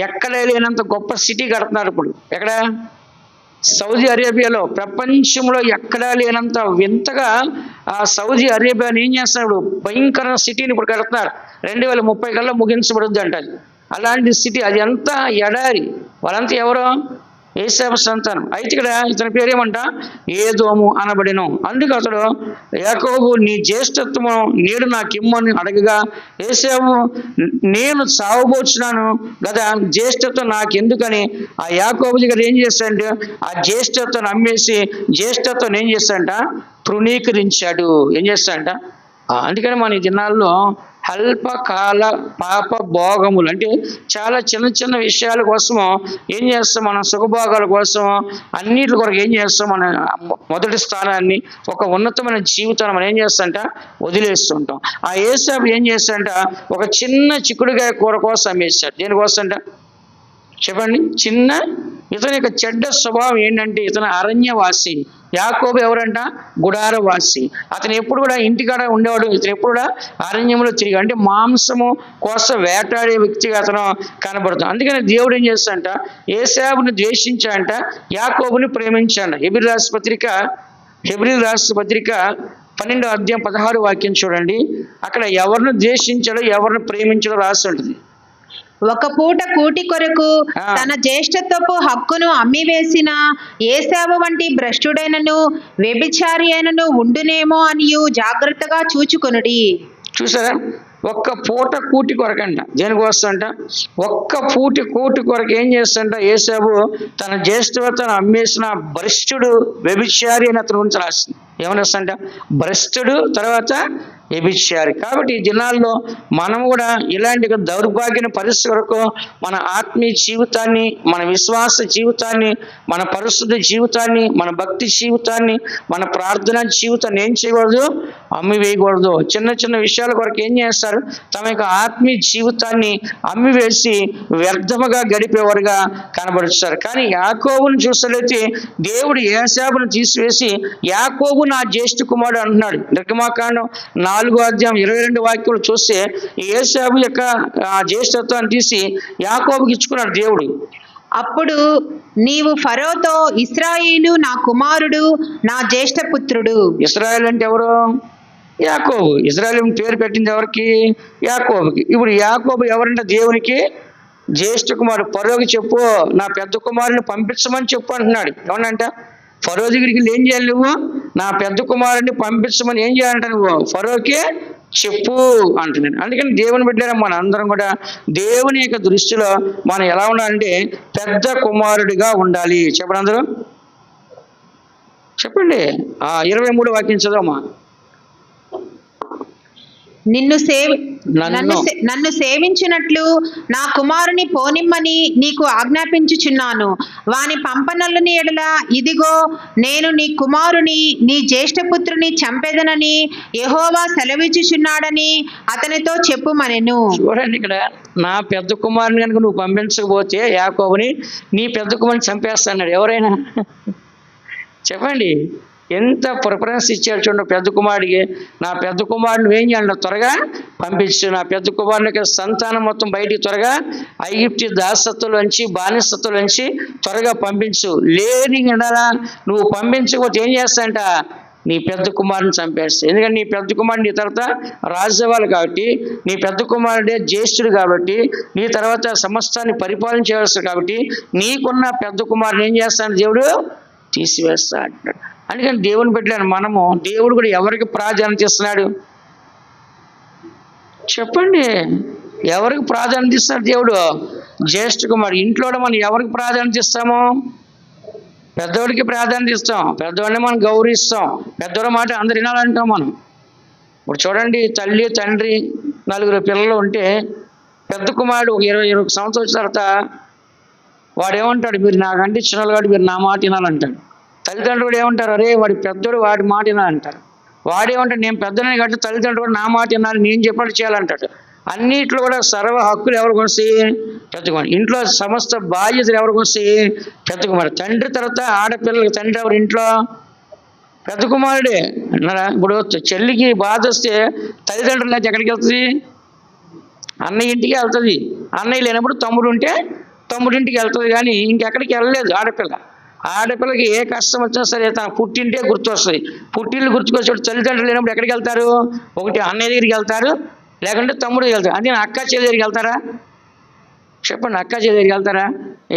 ఎక్కడే లేనంత గొప్ప సిటీ కడుతున్నారు. ఇప్పుడు ఎక్కడ? సౌదీ అరేబియాలో. ప్రపంచంలో ఎక్కడా లేనంత వింతగా ఆ సౌదీ అరేబియాని ఏం చేస్తున్నారు, భయంకర సిటీని ఇప్పుడు కడుతున్నారు. 2030 కల్లా ముగించబడుద్ది అంట. అలాంటి సిటీ, అది ఎంత ఎడారి. వాళ్ళంతా ఎవరో ఏశావు సంతానం. అయితే ఇక్కడ ఇతని పేరేమంట, ఏదోము అనబడిను. అందుకు అతడు యాకోబు, నీ జ్యేష్ఠత్వము నేడు నాకు ఇమ్మని అడగగా, ఏశావు, నేను చావబోచున్నాను కదా, జ్యేష్ఠత్వం నాకు ఎందుకని ఆ యాకోబు దగ్గర ఏం చేస్తాడంటే ఆ జ్యేష్ఠత్వం అమ్మేసి జ్యేష్ఠత్వం ఏం చేస్తాడంట, తృణీకరించాడు. ఏం చేస్తాడంట. అందుకని మన ఈ దినాల్లో అల్పకాల పాప భోగములు అంటే చాలా చిన్న చిన్న విషయాల కోసము ఏం చేస్తాం, మన సుఖభోగాల కోసం అన్నిటి కొరకు ఏం చేస్తాం, మన మొదటి స్థానాన్ని, ఒక ఉన్నతమైన జీవితాన్ని మనం ఏం చేస్తాంట వదిలేస్తుంటాం. ఆ ఏశావు ఏం చేస్తాడంట, ఒక చిన్న చిక్కుడుగాయ కూర కోసం అమ్మేస్తాడు. దేనికోసంట చెప్పండి? ఇతని యొక్క చెడ్డ స్వభావం ఏంటంటే ఇతను అరణ్యవాసి. యాకోబు ఎవరంట, గుడారవాసి. అతను ఎప్పుడు కూడా ఇంటికాడ ఉండేవాడు. ఇతను ఎప్పుడు కూడా అరణ్యంలో తిరిగి, అంటే మాంసము కోసం వేటాడే వ్యక్తిగా అతను కనబడుతుంది. అందుకని దేవుడు ఏం చేస్తాడంట, ఏశావుని ద్వేషించాడంట, యాకోబుని ప్రేమించాడు. హెబ్రీ రాష్ట్ర పత్రిక 12వ అధ్యాయం 16వ వాక్యం చూడండి. అక్కడ ఎవరిని ద్వేషించాడో ఎవరిని ప్రేమించాడో రాసి ఉంటుంది. ఒక పూట కూటి కొరకు తన జ్యేష్ఠత్వపు హక్కును అమ్మివేసిన ఏశావు వంటి భ్రష్టుడైనను వ్యభిచారి అయినను ఉండునేమో అనియు జాగ్రత్తగా చూచుకొనుడి. చూసారా, ఒక్క పూట కూటి కొరకంట. దేనికోసం అంట, ఒక్క పూటి కూటి కొరకు ఏం చేస్తాడంట, ఏశావు తన జ్యేష్ఠత్వాన్ని అమ్మేసిన భ్రష్టుడు వ్యభిచారి అని అతను గురించి రాస్తుంది. ఏమని వస్తుందంట, భ్రష్టుడు, తర్వాత వ్యభిచారి. కాబట్టి ఈ దినాల్లో మనం కూడా ఇలాంటి దౌర్భాగ్య పరిస్థితి వరకు మన ఆత్మీయ జీవితాన్ని, మన విశ్వాస జీవితాన్ని, మన పరిశుద్ధ జీవితాన్ని, మన భక్తి జీవితాన్ని, మన ప్రార్థనా జీవితాన్ని ఏం చేయకూడదు, అమ్మివేయకూడదు. చిన్న చిన్న విషయాల కొరకు ఏం చేస్తారు, తమ యొక్క ఆత్మీయ జీవితాన్ని అమ్మివేసి వ్యర్థముగా గడిపేవారుగా కనబడుస్తారు. కానీ యాకోబును చూసినట్లయితే దేవుడు ఏశావును తీసివేసి యాకోబు నా జ్యేష్ఠ కుమారుడు అంటున్నాడు. నిర్గమాకాండం 4వ అధ్యాయం 22 వాక్యాలు చూస్తే ఏశావు యొక్క ఆ జ్యేష్ఠత్వాన్ని తీసి యాకోబుకి ఇచ్చుకున్నాడు దేవుడు. అప్పుడు నీవు ఫరోతో, ఇశ్రాయేలు నా కుమారుడు, నా జ్యేష్ఠ పుత్రుడు. ఇశ్రాయేల్ అంటే ఎవరు? యాకోబు. ఇశ్రాయేలు పేరు పెట్టింది ఎవరికి? యాకోబుకి. ఇప్పుడు యాకోబు ఎవరంటే దేవునికి జ్యేష్ఠ కుమారుడు. ఫరోకి చెప్పు, నా పెద్ద కుమారుని పంపించమని చెప్పు అంటున్నాడు. ఏమన్నంట, ఫరో దగ్గరికి ఏం చేయాలి, నువ్వు నా పెద్ద కుమారుడిని పంపించమని ఏం చేయాలంట, నువ్వు ఫరోకే చెప్పు అంటున్నాడు. అందుకని దేవుని బిడ్డరా మన అందరం కూడా దేవుని యొక్క దృష్టిలో మనం ఎలా ఉండాలంటే పెద్ద కుమారుడిగా ఉండాలి. చెప్పండి అందరూ, చెప్పండి. 23వ వాక్యం చదవమ్మా. నన్ను సేవించినట్లు నా కుమారుని పోనిమ్మని నీకు ఆజ్ఞాపించుచున్నాను. వాని పంపనల్లని ఎడల ఇదిగో నేను నీ కుమారుని నీ జ్యేష్ఠపుత్రుని చంపెదనని యెహోవా సెలవిచ్చుచున్నాడని అతనితో చెప్పుమనెను. చూడండి, ఇక్కడ నా పెద్ద కుమారుని కనుక నువ్వు పంపించకపోతే యాకోబుని నీ పెద్ద కుమారుని చంపేస్తాడు. ఎవరైనా చెప్పండి, ఎంత ప్రిఫరెన్స్ ఇచ్చాడు చూడండి పెద్ద కుమారుడికి. నా పెద్ద కుమారుడు ఏం చేయాలి, త్వరగా పంపించు. నా పెద్ద కుమారునికి సంతానం మొత్తం బయటికి త్వరగా ఐగుప్తు దాసత్వంలోంచి బానిసత్వంలోంచి త్వరగా పంపించు. లేని నువ్వు పంపించకపోతే ఏం చేస్తాంట, నీ పెద్ద కుమారుని చంపేస్తా. ఎందుకంటే నీ పెద్ద కుమారుడు నీ తర్వాత రాజ్యవాళ్ళు కాబట్టి, నీ పెద్ద కుమారుడే జ్యేష్ఠుడు కాబట్టి, నీ తర్వాత సమస్తాన్ని పరిపాలన చేయవలసి కాబట్టి నీకున్న పెద్ద కుమారుని ఏం చేస్తాను దేవుడు తీసివేస్తా అంటున్నాడు. అందుకని దేవుని పెట్టలేను మనము. దేవుడు కూడా ఎవరికి ప్రాధాన్యత ఇస్తున్నాడు చెప్పండి? ఎవరికి ప్రాధాన్యత ఇస్తున్నాడు దేవుడు? జ్యేష్ఠ కుమారుడు. ఇంట్లో మనం ఎవరికి ప్రాధాన్యత ఇస్తాము? పెద్దవాడికి ప్రాధాన్యత ఇస్తాం, పెద్దవాడిని మనం గౌరవిస్తాం, పెద్దవాడి మాట అందరు వినాలంటాం మనం. ఇప్పుడు చూడండి, తల్లి తండ్రి 4 పిల్లలు ఉంటే పెద్ద కుమారుడు 20 సంవత్సరాల వచ్చిన తర్వాత వాడేమంటాడు, మీరు నాకంటే చిన్నలు కాబట్టి మీరు నా మాట వినాలంటాడు. తల్లిదండ్రులు కూడా ఏమంటారు, అరే వాడి పెద్దోడు వాడి మాట వినాలంటారు. వాడేమంటాడు, నేను పెద్దనే కాబట్టి తల్లిదండ్రులు కూడా నా మాట వినాలి, నేను చెప్పినట్టు చేయాలంటాడు. అన్నిట్లో కూడా సర్వ హక్కులు ఎవరికి వస్తాయి? పెద్ద కుమారుడు. ఇంట్లో సమస్త బాధ్యతలు ఎవరికి వస్తాయి? పెద్ద కుమారుడు. తండ్రి తర్వాత ఆడపిల్లలకి తండ్రి ఎవరు ఇంట్లో? పెద్ద కుమారుడే అన్నారా? ఇప్పుడు చెల్లికి బాధ వస్తే తల్లిదండ్రులు అయితే ఎక్కడికి వెళ్తుంది? అన్నయ్య ఇంటికి వెళ్తుంది. అన్నయ్య లేనప్పుడు తమ్ముడు ఉంటే తమ్ముడింటికి వెళ్తుంది, కానీ ఇంకెక్కడికి వెళ్ళలేదు ఆడపిల్ల. ఆడపిల్లకి ఏ కష్టం వచ్చినా సరే తన పుట్టింటే గుర్తు వస్తుంది. పుట్టిల్లు గుర్తుకొచ్చేటప్పుడు తల్లిదండ్రులు లేనప్పుడు ఎక్కడికి వెళ్తారు? ఒకటి అన్నయ్య దగ్గరికి వెళ్తారు, లేకుంటే తమ్ముడు దగ్గరికి వెళ్తారు. అదే అక్క చెల్లి దగ్గరికి వెళ్తారా చెప్పండి? అక్క చెల్లి దగ్గరికి వెళ్తారా?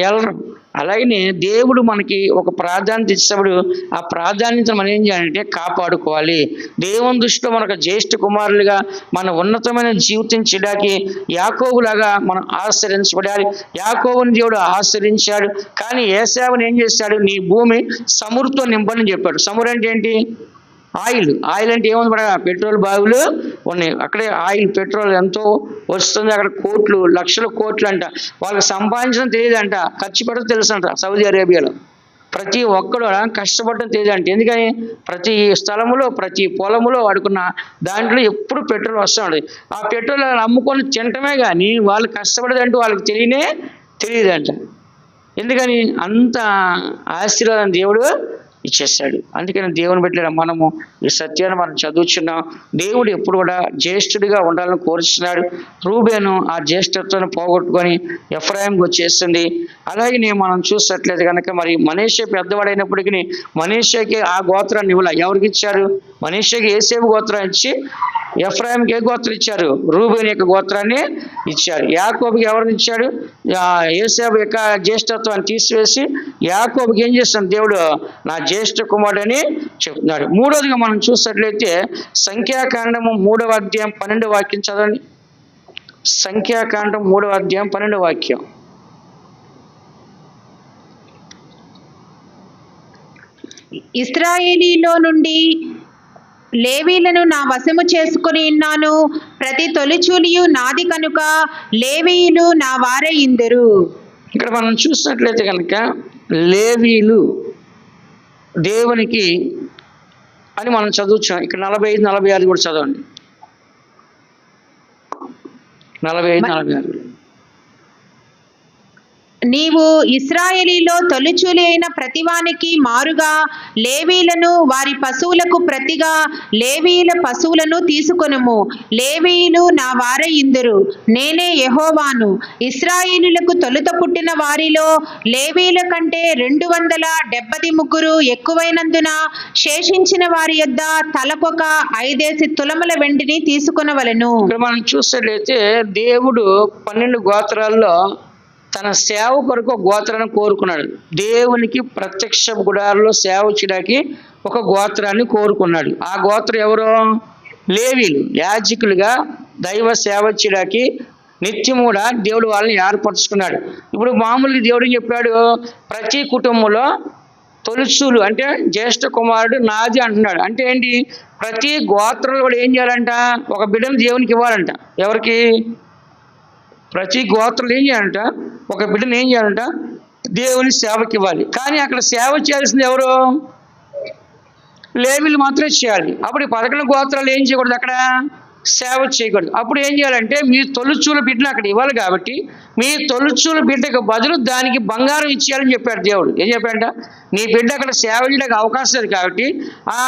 వెళ్ళరు. అలాగనే దేవుడు మనకి ఒక ప్రాధాన్యత ఇచ్చినప్పుడు ఆ ప్రాధాన్యతను మనం ఏం చేయాలంటే కాపాడుకోవాలి. దేవుని దృష్టిలో మనకు జ్యేష్ఠ కుమారులుగా మన ఉన్నతమైన జీవితం చేయడానికి యాకోబులాగా మనం ఆశ్రయించబడాలి. యాకోబుని దేవుడు ఆశ్రయించాడు, కానీ ఏశావుని ఏం చేశాడు? నీ భూమి సమురుతో నింపని చెప్పాడు. సమురు అంటే ఏంటి? ఆయిల్. ఆయిల్ అంటే ఏముంది? మన పెట్రోల్ బావులు ఉన్నాయి, అక్కడే ఆయిల్ పెట్రోల్ ఎంతో వస్తుంది. అక్కడ కోట్లు లక్షల కోట్లు అంట. వాళ్ళకి సంపాదించడం తెలియదంట, ఖర్చు పెట్టడం తెలుసు అంట. సౌదీ అరేబియాలో ప్రతి ఒక్కడు కష్టపడడం తెలియదంట. ఎందుకని? ప్రతి స్థలములో ప్రతి పొలములో వాడుకున్న దాంట్లో ఎప్పుడు పెట్రోల్ వస్తూ ఉంటుంది. ఆ పెట్రోల్ అమ్ముకొని తినటమే కానీ వాళ్ళు కష్టపడేదంటూ వాళ్ళకి తెలియదంట. ఎందుకని? అంత ఆశీర్వాదం దేవుడు ఇచ్చేస్తాడు. అందుకని దేవుని బిడ్డలారా, మనము ఈ సత్యాన్ని మనం చదువుచున్నాం. దేవుడు ఎప్పుడు కూడా జ్యేష్ఠుడిగా ఉండాలని కోరుచున్నాడు. రూబేను ఆ జ్యేష్ఠత్వాన్ని పోగొట్టుకొని ఎఫ్రాయింకి వచ్చేస్తుంది. అలాగే మనం చూసినట్లయితే కనుక మరి మనష్షే పెద్దవాడైనప్పటికీ మనష్షేకి ఆ గోత్రాన్ని ఇవ్వాల. ఎవరికి ఇచ్చారు? మనష్షేకి యోసేపు గోత్రం ఇచ్చి ఎఫ్రాయింకి ఏ గోత్రం ఇచ్చారు? రూబేను యొక్క గోత్రాన్ని ఇచ్చారు. యాకోబుకి ఎవరిని ఇచ్చాడు? యోసేపు యొక్క జ్యేష్ఠత్వాన్ని తీసివేసి యాకోబుకి ఏం చేస్తాడు దేవుడు? నా జ్యేష్ఠ కుమారుడు అని చెప్తున్నాడు. మూడోదిగా మనం చూసినట్లయితే సంఖ్యాకాండము 3వ అధ్యాయం 12వ వాక్యం చదవండి. సంఖ్యాకాండం 3వ అధ్యాయం 12వ వాక్యం. ఇశ్రాయేలీలో నుండి లేవీలను నా వశము చేసుకుని ఉన్నాను. ప్రతి తొలిచూలియు నాది కనుక లేవీయులు నా వారై ఇందురు. ఇక్కడ మనం చూసినట్లయితే కనుక లేవీలు దేవునికి అని మనం చదువుచాం. ఇక్కడ 45, 46 కూడా చదవండి. 45, 46. నీవు ఇశ్రాయేలీలో తొలిచూలి అయిన ప్రతివానికి మారుగా లేవీలను వారి పశువులకు ప్రతిగా లేవీయుల పశువులను తీసుకొనుము. లేవీయులు నా వారై ఇందురు. నేనే యెహోవాను. ఇశ్రాయేలీయులకు తొలుత పుట్టిన వారిలో లేవీయుల కంటే 273 ఎక్కువైనందున శేషించిన వారి యొద్ద తలకొక 5 తులముల వెండిని తీసుకొనవలెను. మనం చూసినట్లయితే దేవుడు 12 గోత్రాల్లో తన సేవ కొరకు గోత్రాన్ని కోరుకున్నాడు. దేవునికి ప్రత్యక్ష గుడారంలో సేవ చేయడానికి ఒక గోత్రాన్ని కోరుకున్నాడు. ఆ గోత్రం ఎవరు? లేవీలు. యాజకులుగా దైవ సేవ చేయడానికి నిత్యము కూడా దేవుడు వాళ్ళని ఏర్పరచుకున్నాడు. ఇప్పుడు మామూలుగా దేవుడు చెప్పాడు, ప్రతి కుటుంబంలో తొలుచూలు అంటే జ్యేష్ఠ కుమారుడు నాది అంటున్నాడు. అంటే ఏంటి? ప్రతి గోత్రంలో కూడా ఏం చేయాలంట? ఒక బిడ్డను దేవునికి ఇవ్వాలంట. ఎవరికి? ప్రతి గోత్రంలో ఏం చేయాలంట? ఒక బిడ్డను ఏం చేయాలంట? దేవుని సేవకి ఇవ్వాలి. కానీ అక్కడ సేవ చేయాల్సింది ఎవరు? లేవీలు మాత్రమే చేయాలి. అప్పుడు 11 గోత్రాలు ఏం చేయకూడదు? అక్కడ సేవ చేయకూడదు. అప్పుడు ఏం చేయాలంటే మీ తొలుచూల బిడ్డను అక్కడ ఇవ్వాలి కాబట్టి మీ తొలుచూల బిడ్డకు బదులు దానికి బంగారం ఇచ్చేయాలని చెప్పాడు దేవుడు. ఏం చెప్పాడంట? నీ బిడ్డ అక్కడ సేవ చేయడానికి అవకాశం లేదు కాబట్టి ఆ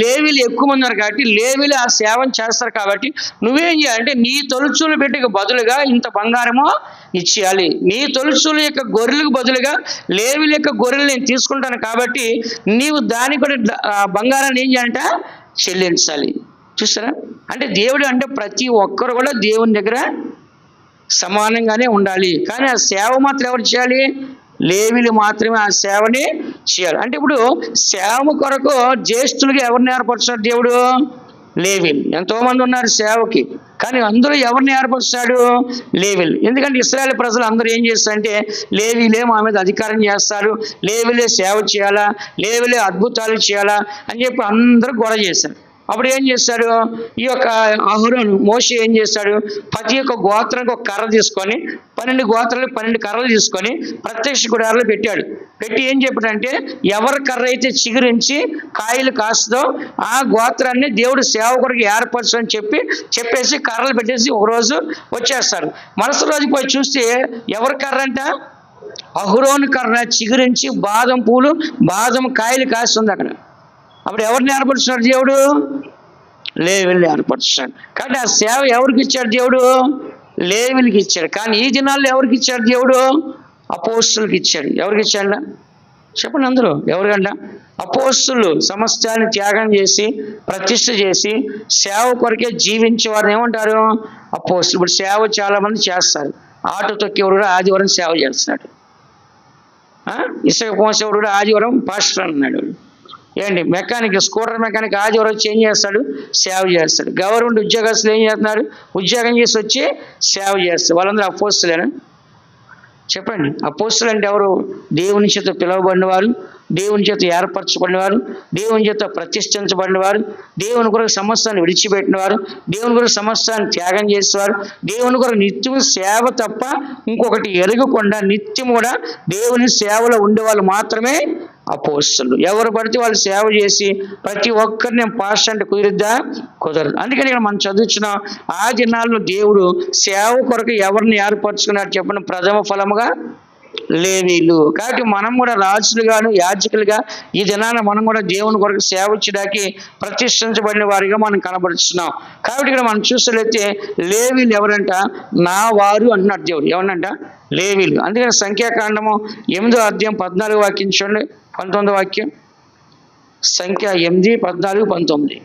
లేవీలు ఎక్కువ మంది ఉన్నారు కాబట్టి లేవీలు ఆ సేవను చేస్తారు కాబట్టి నువ్వేం చేయాలంటే నీ తొలుచూల బిడ్డకు బదులుగా ఇంత బంగారము ఇచ్చేయాలి. నీ తొలుచూల యొక్క గొర్రెలకు బదులుగా లేవీల యొక్క గొర్రెలు నేను తీసుకుంటాను కాబట్టి నీవు దానికి కూడా బంగారాన్ని ఏం చేయాలంట? చెల్లించాలి. చూస్తారా? అంటే దేవుడు అంటే ప్రతి ఒక్కరు కూడా దేవుని దగ్గర సమానంగానే ఉండాలి. కానీ ఆ సేవ మాత్రం ఎవరు చేయాలి? లేవీలు మాత్రమే ఆ సేవని చేయాలి. అంటే ఇప్పుడు సేవ కొరకు జ్యేష్ఠులుగా ఎవరిని ఏర్పరుస్తాడు దేవుడు? లేవీలు. ఎంతోమంది ఉన్నారు సేవకి, కానీ అందరూ ఎవరిని ఏర్పరుస్తాడు? లేవీలు. ఎందుకంటే ఇశ్రాయేలు ప్రజలు అందరూ ఏం చేస్తారంటే లేవీలే మా మీద అధికారం చేస్తారు, లేవీలే సేవ చేయాలా, లేవీలే అద్భుతాలు చేయాలా అని చెప్పి అందరూ గొడవ చేశారు. అప్పుడు ఏం చేస్తాడు? ఈ యొక్క అహరోను మోషే ఏం చేస్తాడు? ప్రతి ఒక్క గోత్రానికి ఒక కర్ర తీసుకొని 12 గోత్రాలు 12 కర్రలు తీసుకొని ప్రత్యక్ష గుడారాలు పెట్టాడు. పెట్టి ఏం చెప్పాడంటే ఎవరి కర్ర అయితే చిగురించి కాయలు కాస్తుందో ఆ గోత్రాన్ని దేవుడు సేవ కొరకు ఏర్పరచని చెప్పేసి కర్రలు పెట్టేసి ఒకరోజు వచ్చేస్తారు. మరుసటి రోజు పోయి చూస్తే ఎవరి కర్ర అంట? అహరోను కర్ర చిగురించి బాదం పూలు బాదం కాయలు కాస్తుంది అక్కడ. అప్పుడు ఎవరిని ఏర్పరుస్తున్నాడు దేవుడు? లేవీల్ని ఏర్పరుస్తున్నాడు. కాబట్టి ఆ సేవ ఎవరికి ఇచ్చాడు దేవుడు? లేవీలకి ఇచ్చాడు. కానీ ఈ దినాల్లో ఎవరికి ఇచ్చాడు దేవుడు? అపోస్తులకు ఇచ్చాడు. ఎవరికి ఇచ్చాడు? చెప్పండి అందరూ. ఎవరికంట? అపోస్తులు సమస్తాన్ని త్యాగం చేసి ప్రతిష్ఠ చేసి సేవ కొరకే జీవించే వారిని ఏమంటారు? అపోస్తులు. ఇప్పుడు సేవ చాలా మంది చేస్తారు. ఆటో తొక్కేవాడు కూడా ఆదివారం సేవ చేస్తున్నాడు. ఇసుక పోసేవాడు కూడా ఆదివారం పాస్టర్ అన్నాడు. ఏంటి మెకానిక్, స్కూటర్ మెకానిక్ ఆదివారం వచ్చి ఏం చేస్తాడు? సేవ చేస్తాడు. గవర్నమెంట్ ఉద్యోగస్తులు ఏం చేస్తున్నారు? ఉద్యోగం చేసి వచ్చి సేవ చేస్తారు. వాళ్ళందరూ అపోస్తులేనా? చెప్పండి. అపోస్తులు అంటే ఎవరు? దేవుని చేత పిలువబడినవారు, దేవుని చేత ఏర్పరచబడినవారు, దేవుని చేత ప్రతిష్ఠించబడినవారు, దేవుని కొరకు సమస్తాన్ని విడిచిపెట్టినవారు, దేవుని కొరకు సమస్తాన్ని త్యాగం చేసేవారు, దేవుని కొరకు నిత్యం సేవ తప్ప ఇంకొకటి ఎరగకుండా నిత్యం కూడా దేవుని సేవలో ఉండేవాళ్ళు మాత్రమే అపోస్తులు. ఎవరు పడితే వాళ్ళు సేవ చేసి ప్రతి ఒక్కరిని నేను పాస్టర్ అంటే కుదరదు. అందుకని ఇక్కడ మనం చదువుతున్నాం ఆ దినాల్లో దేవుడు సేవ కొరకు ఎవరిని ఏర్పరచుకున్నాడు చెప్పండి? ప్రథమ ఫలముగా లేవీలు. కాబట్టి మనం కూడా రాజులుగాను యాజకులుగా ఈ దినాన మనం కూడా దేవుని కొరకు సేవ చేయడానికి ప్రతిష్ఠించబడిన వారిగా మనం కనబడుతున్నాం. కాబట్టి ఇక్కడ మనం చూసినట్లయితే లేవీలు ఎవరంట? నా వారు అంటున్నాడు దేవుడు. ఎవరంట? లేవీలు. అందుకని సంఖ్యాకాండము 8వ అధ్యాయం 14 వాక్యం చూడండి, 19వ వాక్యం. సంఖ్య 8, 14, 19.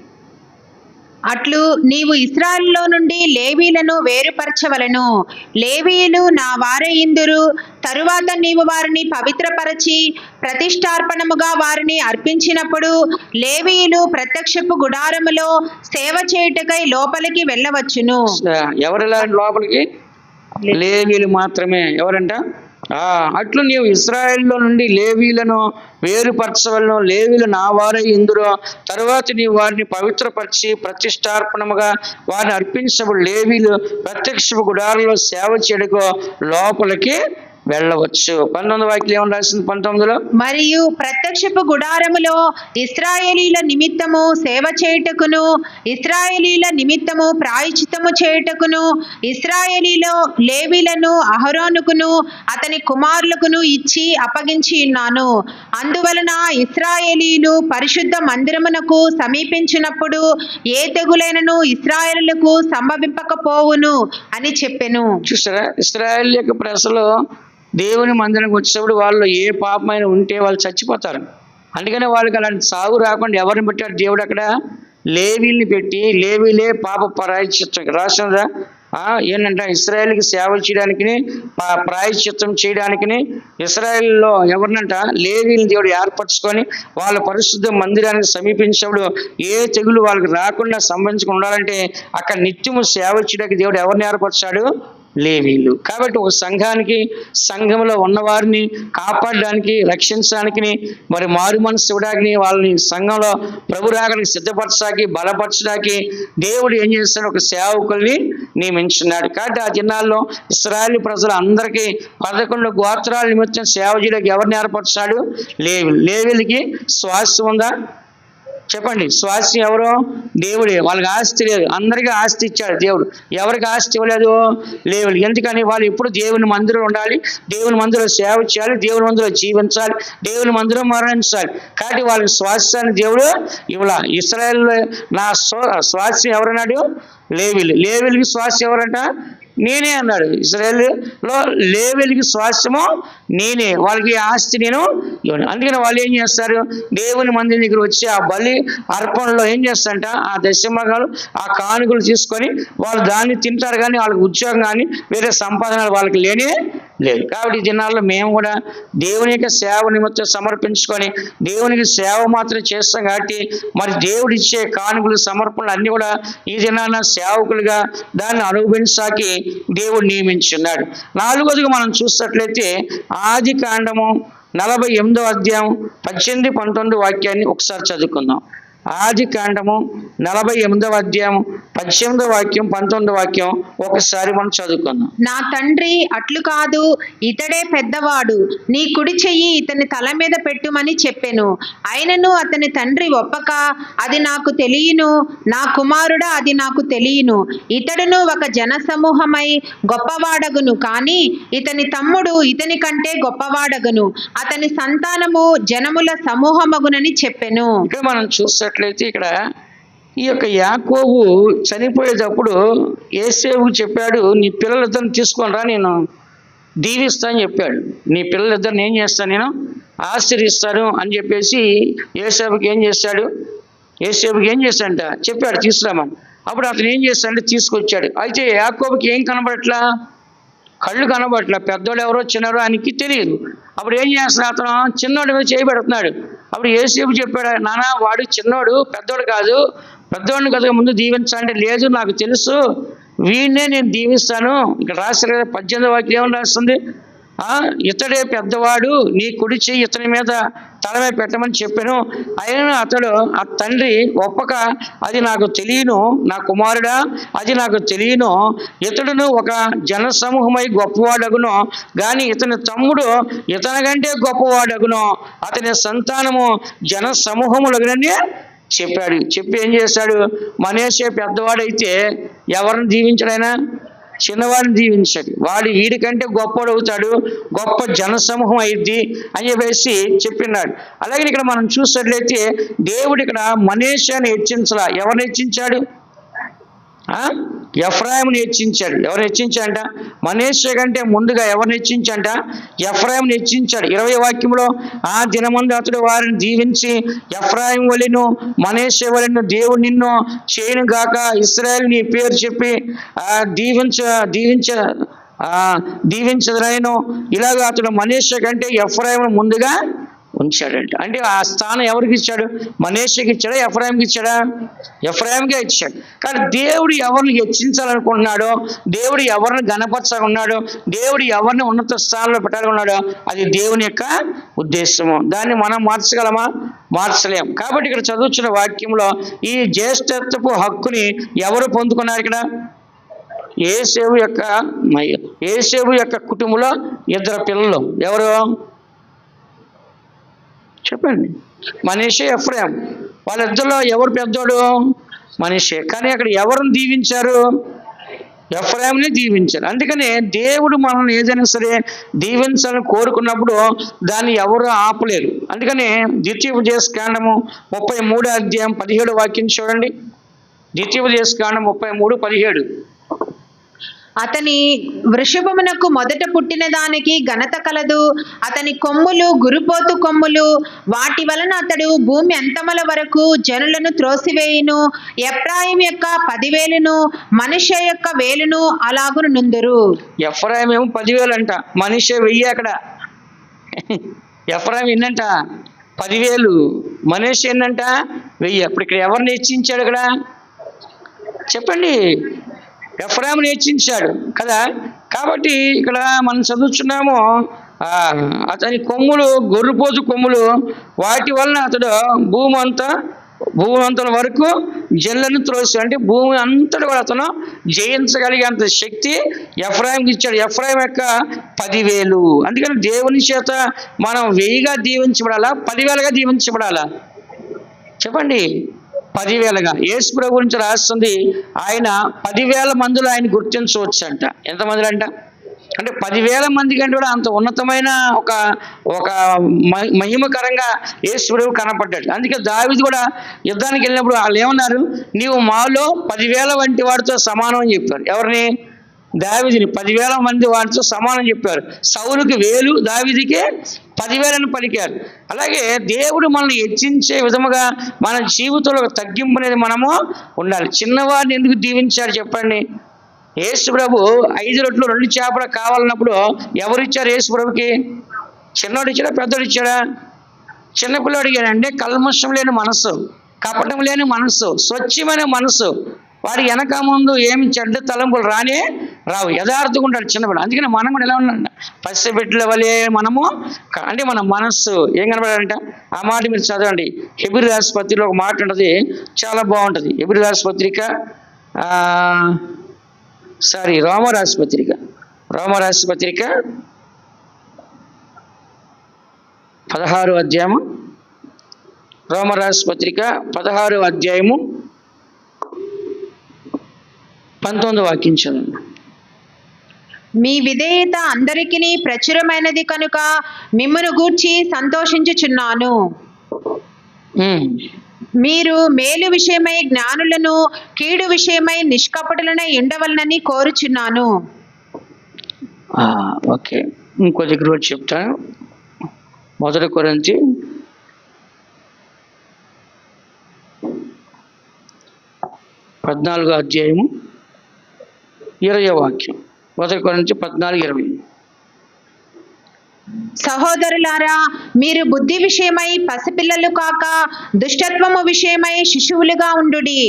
అట్లు నీవు ఇశ్రాయేలులో నుండి లేవీలను వేరుపరచవలెను. లేవీయులు నా వారయిందురు. తరువాత నీవు వారిని పవిత్రపరచి ప్రతిష్టార్పణముగా వారిని అర్పించినప్పుడు లేవీయులు ప్రత్యక్షపు గుడారములో సేవ చేయుటకై లోపలికి వెళ్ళవచ్చును. ఎవరు లోపలికి? లేవీలు మాత్రమే. ఎవరంట? అట్లు నీవు ఇశ్రాయేలులో నుండి లేవీలను వేరుపరచవలను. లేవీలు నా వారై ఇందులో తరువాత నీవు వారిని పవిత్రపరిచి ప్రతిష్టార్పణముగా వారిని అర్పించినప్పుడు లేవీలు ప్రత్యక్ష గుడారంలో సేవ చేయడానికి లోపలికి వెళ్ళవచ్చు. 19వ వాక్యం ఏమని రాసింది? 19లో మరియు ప్రత్యక్షపు గుడారములో ఇశ్రాయేలీల నిమిత్తము సేవ చేయుటకును ఇశ్రాయేలీల నిమిత్తము ప్రాయశ్చిత్తము చేయుటకును ఇశ్రాయేలీలో లేవీలను అహరోనుకును అతని కుమారులకును ఇచ్చి అప్పగించి ఉన్నాను. అందువలన ఇశ్రాయేలీలు పరిశుద్ధ మందిరమునకు సమీపించినప్పుడు ఏ తెగులైనను ఇశ్రాయేలులకు సంభవింపకపోవును అని చెప్పెను. చూసారా? ఇశ్రాయేల్ యొక్క ప్రజలు దేవుని మందిరానికి వచ్చినప్పుడు వాళ్ళు ఏ పాపమైన ఉంటే వాళ్ళు చచ్చిపోతారు. అందుకనే వాళ్ళకి అలాంటి సాగు రాకుండా ఎవరిని పెట్టాడు దేవుడు? అక్కడ లేవీల్ని పెట్టి లేవీలే పాప ప్రాయశ్చిత్తం రాసినదా? ఏంటంటే ఇశ్రాయేల్కి సేవ చేయడానికి ప్రాయశ్చిత్తం చేయడానికి ఇశ్రాయేల్లో ఎవరినంట? లేవీని దేవుడు ఏర్పరచుకొని వాళ్ళ పరిశుద్ధ మందిరానికి సమీపించినప్పుడు ఏ తెగులు వాళ్ళకి రాకుండా సంబంధించుకుని ఉండాలంటే అక్కడ నిత్యము సేవ చేయడానికి దేవుడు ఎవరిని ఏర్పరిచాడు? లేవీలు. కాబట్టి ఒక సంఘంలో ఉన్నవారిని కాపాడడానికి, రక్షించడానికి, మరి మారు మనసు ఇవ్వడానికి, వాళ్ళని సంఘంలో ప్రభు రాకడానికి సిద్ధపరచడానికి, బలపరచడానికి దేవుడు ఏం చేస్తాడు, ఒక సేవకుల్ని నియమించున్నాడు. కాబట్టి ఆ దినాల్లో ఇశ్రాయేలు ప్రజలు అందరికీ 11 గోత్రాల నిమిత్తం సేవ చేయడానికి ఎవరిని ఏర్పరచాడు, లేవీలకి స్వాస్థ్యం ఉందా చెప్పండి? స్వాస్థ్యం ఎవరు? దేవుడే. వాళ్ళకి ఆస్తి లేదు, అందరికీ ఆస్తి ఇచ్చాడు దేవుడు. ఎవరికి ఆస్తి ఇవ్వలేదు? లేవులు. ఎందుకని? వాళ్ళు ఎప్పుడు దేవుని మందిరంలో ఉండాలి, దేవుని మందిరంలో సేవ చేయాలి, దేవుని మందిరంలో జీవించాలి, దేవుని మందిరం మరణించాలి. కాబట్టి వాళ్ళకి స్వాస్థ్యాన్ని దేవుడు ఇవ్వాల. ఇశ్రాయేల్ నా స్వాస్థ్యం ఎవరన్నాడు? లేవీలకి స్వాస్థ్యం ఎవరంట? నేనే అన్నాడు. ఇశ్రాయేలులో లేవీలకి స్వాస్థ్యము నేనే, వాళ్ళకి ఆస్తి నేను ఇవ్వను. అందుకని వాళ్ళు ఏం చేస్తారు, దేవుని మందిరం దగ్గర వచ్చి ఆ బలి అర్పణలో ఏం చేస్తారంట, ఆ దశమగాలు ఆ కానుకలు తీసుకొని వాళ్ళు దాన్ని తింటారు, కానీ వాళ్ళకి ఉద్యోగం కానీ వేరే సంపాదన వాళ్ళకి లేనే లేదు. కాబట్టి ఈ దినాల్లో మేము కూడా దేవుని యొక్క సేవ నిమిత్తం సమర్పించుకొని దేవునికి సేవ మాత్రం చేస్తాం. కాబట్టి మరి దేవుడు ఇచ్చే కానుకలు, సమర్పణలు అన్నీ కూడా ఈ దినాన సేవకులుగా దాన్ని అనుభవించాకి దేవుడు నియమించున్నాడు. 4వదిగా మనం చూసినట్లయితే ఆది కాండము 48వ అధ్యాయం 18, 19 వాక్యాన్ని ఒకసారి చదువుకుందాం. ఆది కాండము 48వ అధ్యాయం 18వ వాక్యం, 19వ వాక్యం ఒకసారి మనం చదువుకుందాం. నా తండ్రి అట్లు కాదు, ఇతడే పెద్దవాడు, నీ కుడి చెయ్యి ఇతని తల మీద పెట్టుమని చెప్పెను. అయినను అతని తండ్రి ఒప్పక, అది నాకు తెలియను, నా కుమారుడా అది నాకు తెలియను. ఇతడును ఒక జనసమూహమై గొప్పవాడగును, కానీ ఇతని తమ్ముడు ఇతని కంటే గొప్పవాడగును, అతని సంతానము జనముల సమూహమగునని చెప్పెను. ఇక్కడ మనం చూస్తే ఇక్కడ ఈ యొక్క యాకోబు చనిపోయేటప్పుడు యోసేపుకు చెప్పాడు, నీ పిల్లలిద్దరిని తీసుకొని రా, నేను దీవిస్తాను చెప్పాడు. నీ పిల్లలిద్దరిని ఏం చేస్తాను, నేను ఆశీర్వదిస్తాను అని చెప్పేసి యోసేపుకి ఏం చేశాడంట చెప్పాడు, తీసుకురామని. అప్పుడు అతను ఏం చేస్తాడంటే తీసుకొచ్చాడు. అయితే యాకోబుకి ఏం కనబడట్లా, కళ్ళు కనబడట్లా, పెద్దోడు ఎవరో చిన్నవారో ఆయనకి తెలియదు. అప్పుడు ఏం చేస్తున్నాడు, అతను చిన్నోడి మీద చేయబెడుతున్నాడు. అప్పుడు యోసేపు చెప్పాడు, నాన్న వాడు చిన్నోడు, పెద్దోడు కాదు, పెద్దోడిని కదా ముందు దీవించాలంటే, లేదు నాకు తెలుసు, వీడినే నేను దీవిస్తాను. ఇక్కడ రాసిన 18వ వాక్యం ఏమని రాస్తుంది, ఇతడే పెద్దవాడు, నీ కుడి చెయ్యి ఇతని మీద తల మీద పెట్టమని చెప్పాను. అయినా అతడు ఆ తండ్రి ఒప్పక, అది నాకు తెలియను, నా కుమారుడా అది నాకు తెలియను, ఇతడును ఒక జన సమూహమై గొప్పవాడగును, కానీ ఇతని తమ్ముడు ఇతని కంటే గొప్పవాడగును, అతని సంతానము జన సమూహములగునని చెప్పాడు. చెప్పి ఏం చేశాడు, మనష్షే పెద్దవాడైతే ఎవరిని దీవించడైనా, చిన్నవాడిని దీవించాడు. వాడు వీడికంటే గొప్పవాడు అవుతాడు, గొప్ప జనసమూహం అయింది అని చెప్పేసి చెప్పినాడు. అలాగే ఇక్కడ మనం చూసినట్లయితే దేవుడు ఇక్కడ మనష్షేని హెచ్చించలా. ఎవరిని హెచ్చించాడు? ఎఫ్రాయిముని హెచ్చించాడు. ఎవరిని హెచ్చించాడంట? మనష్షే కంటే ముందుగా ఎవరిని హెచ్చించంట? ఎఫ్రాయిముని హెచ్చించాడు. 20వ వాక్యంలో ఆ దినమందు అతడు వారిని దీవించి, ఎఫ్రాయిము వలెను మనష్షే వలెను దేవుడు నిన్ను చేయను గాక, ఇశ్రాయేలు నీ పేరు చెప్పి దీవించదనను. ఇలాగ అతడు మనష్షే కంటే ఎఫ్రాయిమును ముందుగా ఉంచాడంట. అంటే ఆ స్థానం ఎవరికి ఇచ్చాడు? మనష్షేకి ఇచ్చాడా, ఎఫ్రాయిముకి ఇచ్చాడా? ఎఫ్రాయిముకే ఇచ్చాడు. కానీ దేవుడు ఎవరిని హెచ్చించాలనుకుంటున్నాడో, దేవుడు ఎవరిని గణపరచాలనుకున్నాడో, దేవుడు ఎవరిని ఉన్నత స్థానంలో పెట్టాలనుకున్నాడో అది దేవుని యొక్క ఉద్దేశము. దాన్ని మనం మార్చగలమా? మార్చలేం. కాబట్టి ఇక్కడ చదువుతున్న వాక్యంలో ఈ జ్యేష్ఠత్వపు హక్కుని ఎవరు పొందుకున్నారు? ఇక్కడ యోసేపు యొక్క కుటుంబంలో 2 పిల్లలు. ఎవరు చెప్పండి? మనష్షే, ఎఫ్రాయిం. వాళ్ళిద్దరిలో ఎవరు పెద్దోడు? మనష్షే. కానీ అక్కడ ఎవరిని దీవించారు? ఎఫ్రాయిముని దీవించారు. అందుకనే దేవుడు మనల్ని ఏదైనా సరే దీవించాలని కోరుకున్నప్పుడు దాన్ని ఎవరు ఆపలేరు. అందుకనే ద్వితీయోపదేశకాండము 33వ అధ్యాయం 17వ వాక్యం చూడండి. ద్వితీయోపదేశకాండం 33:17. అతని వృషభమునకు మొదట పుట్టిన దానికి ఘనత కలదు, అతని కొమ్ములు గురుపోతు కొమ్ములు, వాటి వలన అతడు భూమి అంతముల వరకు జనులను త్రోసివేయును. ఎఫ్రాయిం యొక్క 10,000ను మనష్షే యొక్క 1,000ను అలాగును నుందురు. ఎఫ్రాయిం ఏమో 10,000 అంట, మనష్షే 1000. అక్కడ ఎఫ్రాయిం ఎన్నంట? 10,000. మనష్షే ఎన్నంట? 1000. అప్పుడు ఇక్కడ ఎవరిని హెచ్చించాడు? ఇక్కడ చెప్పండి. ఎఫ్రాయిముని హెచ్చించాడు కదా. కాబట్టి ఇక్కడ మనం చదువుతున్నాము, అతని కొమ్ములు గొర్రెపోతు కొమ్ములు, వాటి వలన అతడు భూమి అంతల వరకు జల్లను త్రోసి, అంటే భూమి అంతటి కూడా అతను జయించగలిగేంత శక్తి ఎఫ్రాయింకి ఇచ్చాడు. ఎఫ్రాయిం యొక్క 10,000. అందుకని దేవుని చేత మనం 1000గా దీవించబడాలా, 10,000గా దీవించబడాలా? చెప్పండి. 10,000గా. యేసు ప్రభు గురించి రాస్తుంది, ఆయన 10,000 మందిలో ఆయన గుర్తించవచ్చు అంట. ఎంతమంది అంట? అంటే 10,000 మంది కంటే కూడా అంత ఉన్నతమైన ఒక మహిమకరంగా యేసు ప్రభు కనపడ్డాడు. అందుకే దావీదు కూడా యుద్ధానికి వెళ్ళినప్పుడు వాళ్ళు ఏమన్నారు, నీవు మాలో 10,000 వంటి వాడితో సమానం అని చెప్పారు. ఎవరిని? దావీదుని. 10,000 మంది వాడితో సమానం చెప్పారు. సౌలుకి 1000, దావీదుకి 10,000 అని పలికారు. అలాగే దేవుడు మనల్ని హెచ్చించే విధముగా మన జీవితంలో ఒక తగ్గింపు అనేది మనము ఉండాలి. చిన్నవాడిని ఎందుకు దీవించారు చెప్పండి? యేసు ప్రభు 5 రొట్టెలు 2 చేపలు కావాలన్నప్పుడు ఎవరిచ్చారు యేసు ప్రభుకి? చిన్నోడు ఇచ్చాడా, పెద్దోడు ఇచ్చాడా? చిన్నపిల్లడు అడిగాడంటే కల్మషం లేని మనసు, కపటం లేని మనసు, స్వచ్ఛమైన మనసు, వాడి వెనక ముందు ఏమి చెడ్డ తలంపులు రావు, యథార్థంగా ఉంటాడు చిన్నపిల్ల. అందుకని మనం కూడా ఎలా ఉన్నాడు? పసిబిడ్డల వలె మనము, అంటే మన మనస్సు ఏం కనబడాలంట? ఆ మాట మీరు చదవండి. హెబ్రీ రాసిన పత్రికలో ఒక మాట ఉంటుంది, చాలా బాగుంటుంది. హెబ్రీ రాసిన పత్రిక రోమరాసిన పత్రిక 16వ అధ్యాయము, రోమరాసిన పత్రిక 16వ అధ్యాయము 19వ వాక్యం చదవండి. మీ విధేయత అందరికీ ప్రచురమైనది కనుక మిమ్మును గూర్చి సంతోషించుచున్నాను. మీరు మేలు విషయమై జ్ఞానులను, కీడు విషయమై నిష్కపటులనై ఉండవలనని కోరుచున్నాను. ఓకే, ఇంకో దగ్గర కూడా చెప్తాను. 1 కొరింథీ 14వ అధ్యాయము 20వ వాక్యం. 1 కొరింథీ 14:20. సహోదరులారా, మీరు బుద్ధి విషయమై పసిపిల్లలు కాక దుష్టత్వము విషయమై శిశువులుగా ఉండుడి,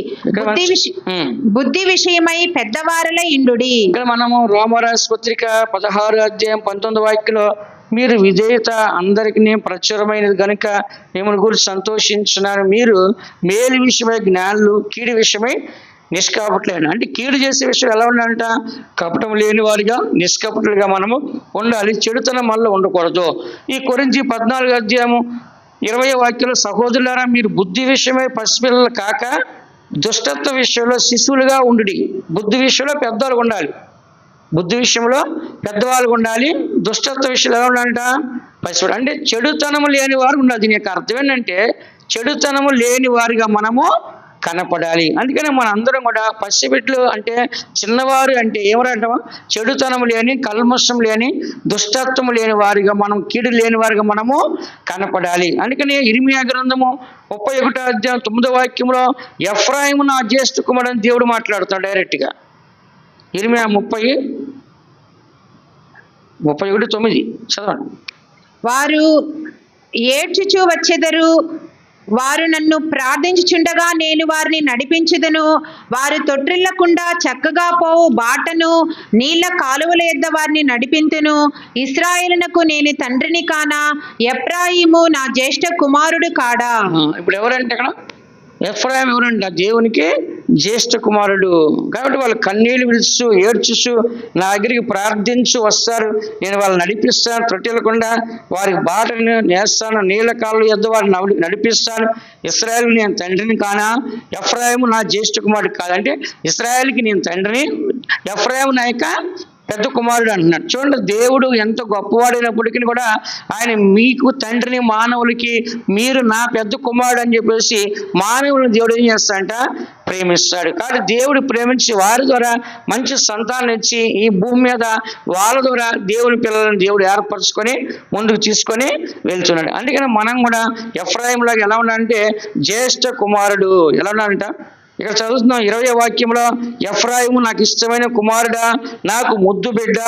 బుద్ధి విషయమై పెద్దవారలై ఇండుడి. ఇక్కడ మనము రోమరాసిన పత్రిక 16వ అధ్యాయం 19వ వాక్యంలో, మీరు విధేయత అందరికీ ప్రచురమైనది కనుక మిమ్మల్ని గురించి సంతోషించున్నారు. మీరు మేలు విషయమై జ్ఞానులు, కీడు విషయమై నిష్కపటులైన. అంటే కీడు చేసే విషయం ఎలా ఉండాలంట? కపటం లేని వారిగా, నిష్కపటులుగా మనము ఉండాలి. చెడుతనం వల్ల ఉండకూడదు. ఈ కొరింథీ 14వ అధ్యాయము 20వ వాక్యంలో, సహోదరులారా, మీరు బుద్ధి విషయమై పసిపిల్లలు కాక దుష్టత్వ విషయంలో శిశువులుగా ఉండుడి. బుద్ధి విషయంలో పెద్దవాళ్ళు ఉండాలి, బుద్ధి విషయంలో పెద్దవాళ్ళు ఉండాలి. దుష్టత్వ విషయంలో ఎలా ఉండాలంట? పసిపిల్లలు. అంటే చెడుతనము లేని వారు ఉండాలి. దీని యొక్క అర్థం ఏంటంటే చెడుతనము లేని వారిగా మనము కనపడాలి. అందుకని మన అందరం కూడా పసిబిడ్డలు అంటే, చిన్నవారు అంటే ఏమరంట? చెడుతనం లేని, కల్మషం లేని, దుష్టత్వం లేని వారిగా, మనం కీడు లేని వారిగా మనము కనపడాలి. అందుకని ఇర్మియా గ్రంథము 31వ అధ్యాయం 9వ వాక్యంలో, ఎఫ్రాయిము నా జ్యేష్ఠ కుమారుడు అని దేవుడు మాట్లాడుతాడు డైరెక్ట్గా. ఇర్మియా 31:9 చదవండి. వారు ఏడ్చుచూ వచ్చెదరు, వారు నన్ను ప్రార్థించుచుండగా నేను వారిని నడిపించుదును. వారు తొట్టిల్లకుండా చక్కగా పోవు బాటను, నీళ్ల కాలువల యొద్ద వారిని నడిపింతును. ఇశ్రాయేలునకు నేను తండ్రిని కానా, ఎఫ్రాయిము నా జ్యేష్ఠ కుమారుడు కాడా? ఇప్పుడు ఎవరంటే అక్కడ ఎఫ్రాయిం ఎవరంట? దేవునికి జ్యేష్ఠ కుమారుడు. కాబట్టి వాళ్ళు కన్నీళ్ళు విడుచు, ఏడ్చుచు నా దగ్గరికి ప్రార్థించు వస్తారు. నేను వాళ్ళని నడిపిస్తాను, తొట్టిల్లకుండా వారికి బాటను నేస్తాను, నీళ్ళ కాళ్ళు యొద్ద వారిని నడిపిస్తాను. ఇశ్రాయేలు నేను తండ్రిని కానా, ఎఫ్రాయిము నా జ్యేష్ఠ కుమారుడు కాదంటే ఇశ్రాయేల్కి నేను తండ్రిని, ఎఫ్రాయిము నా యొక్క పెద్ద కుమారుడు అంటున్నాడు. చూడండి, దేవుడు ఎంత గొప్పవాడైనప్పటికీ కూడా ఆయన మీకు తండ్రిని, మానవులకి మీరు నా పెద్ద కుమారుడు అని చెప్పేసి మానవులను దేవుడు ఏం చేస్తాడంట? ప్రేమిస్తాడు. కాబట్టి దేవుడు ప్రేమించి వారి ద్వారా మంచి సంతానం ఇచ్చి ఈ భూమి మీద వాళ్ళ ద్వారా దేవుని పిల్లలను దేవుడు ఏర్పరచుకొని ముందుకు తీసుకొని వెళ్తున్నాడు. అందుకని మనం కూడా ఎఫ్రాయిం లాగా ఎలా ఉండాలంటే జ్యేష్ఠ కుమారుడు. ఎలా ఉండాలంట? ఇక్కడ చదువుతున్నాం 20వ వాక్యంలో, ఎఫ్రాయిము నాకు ఇష్టమైన కుమారుడా, నాకు ముద్దు బిడ్డ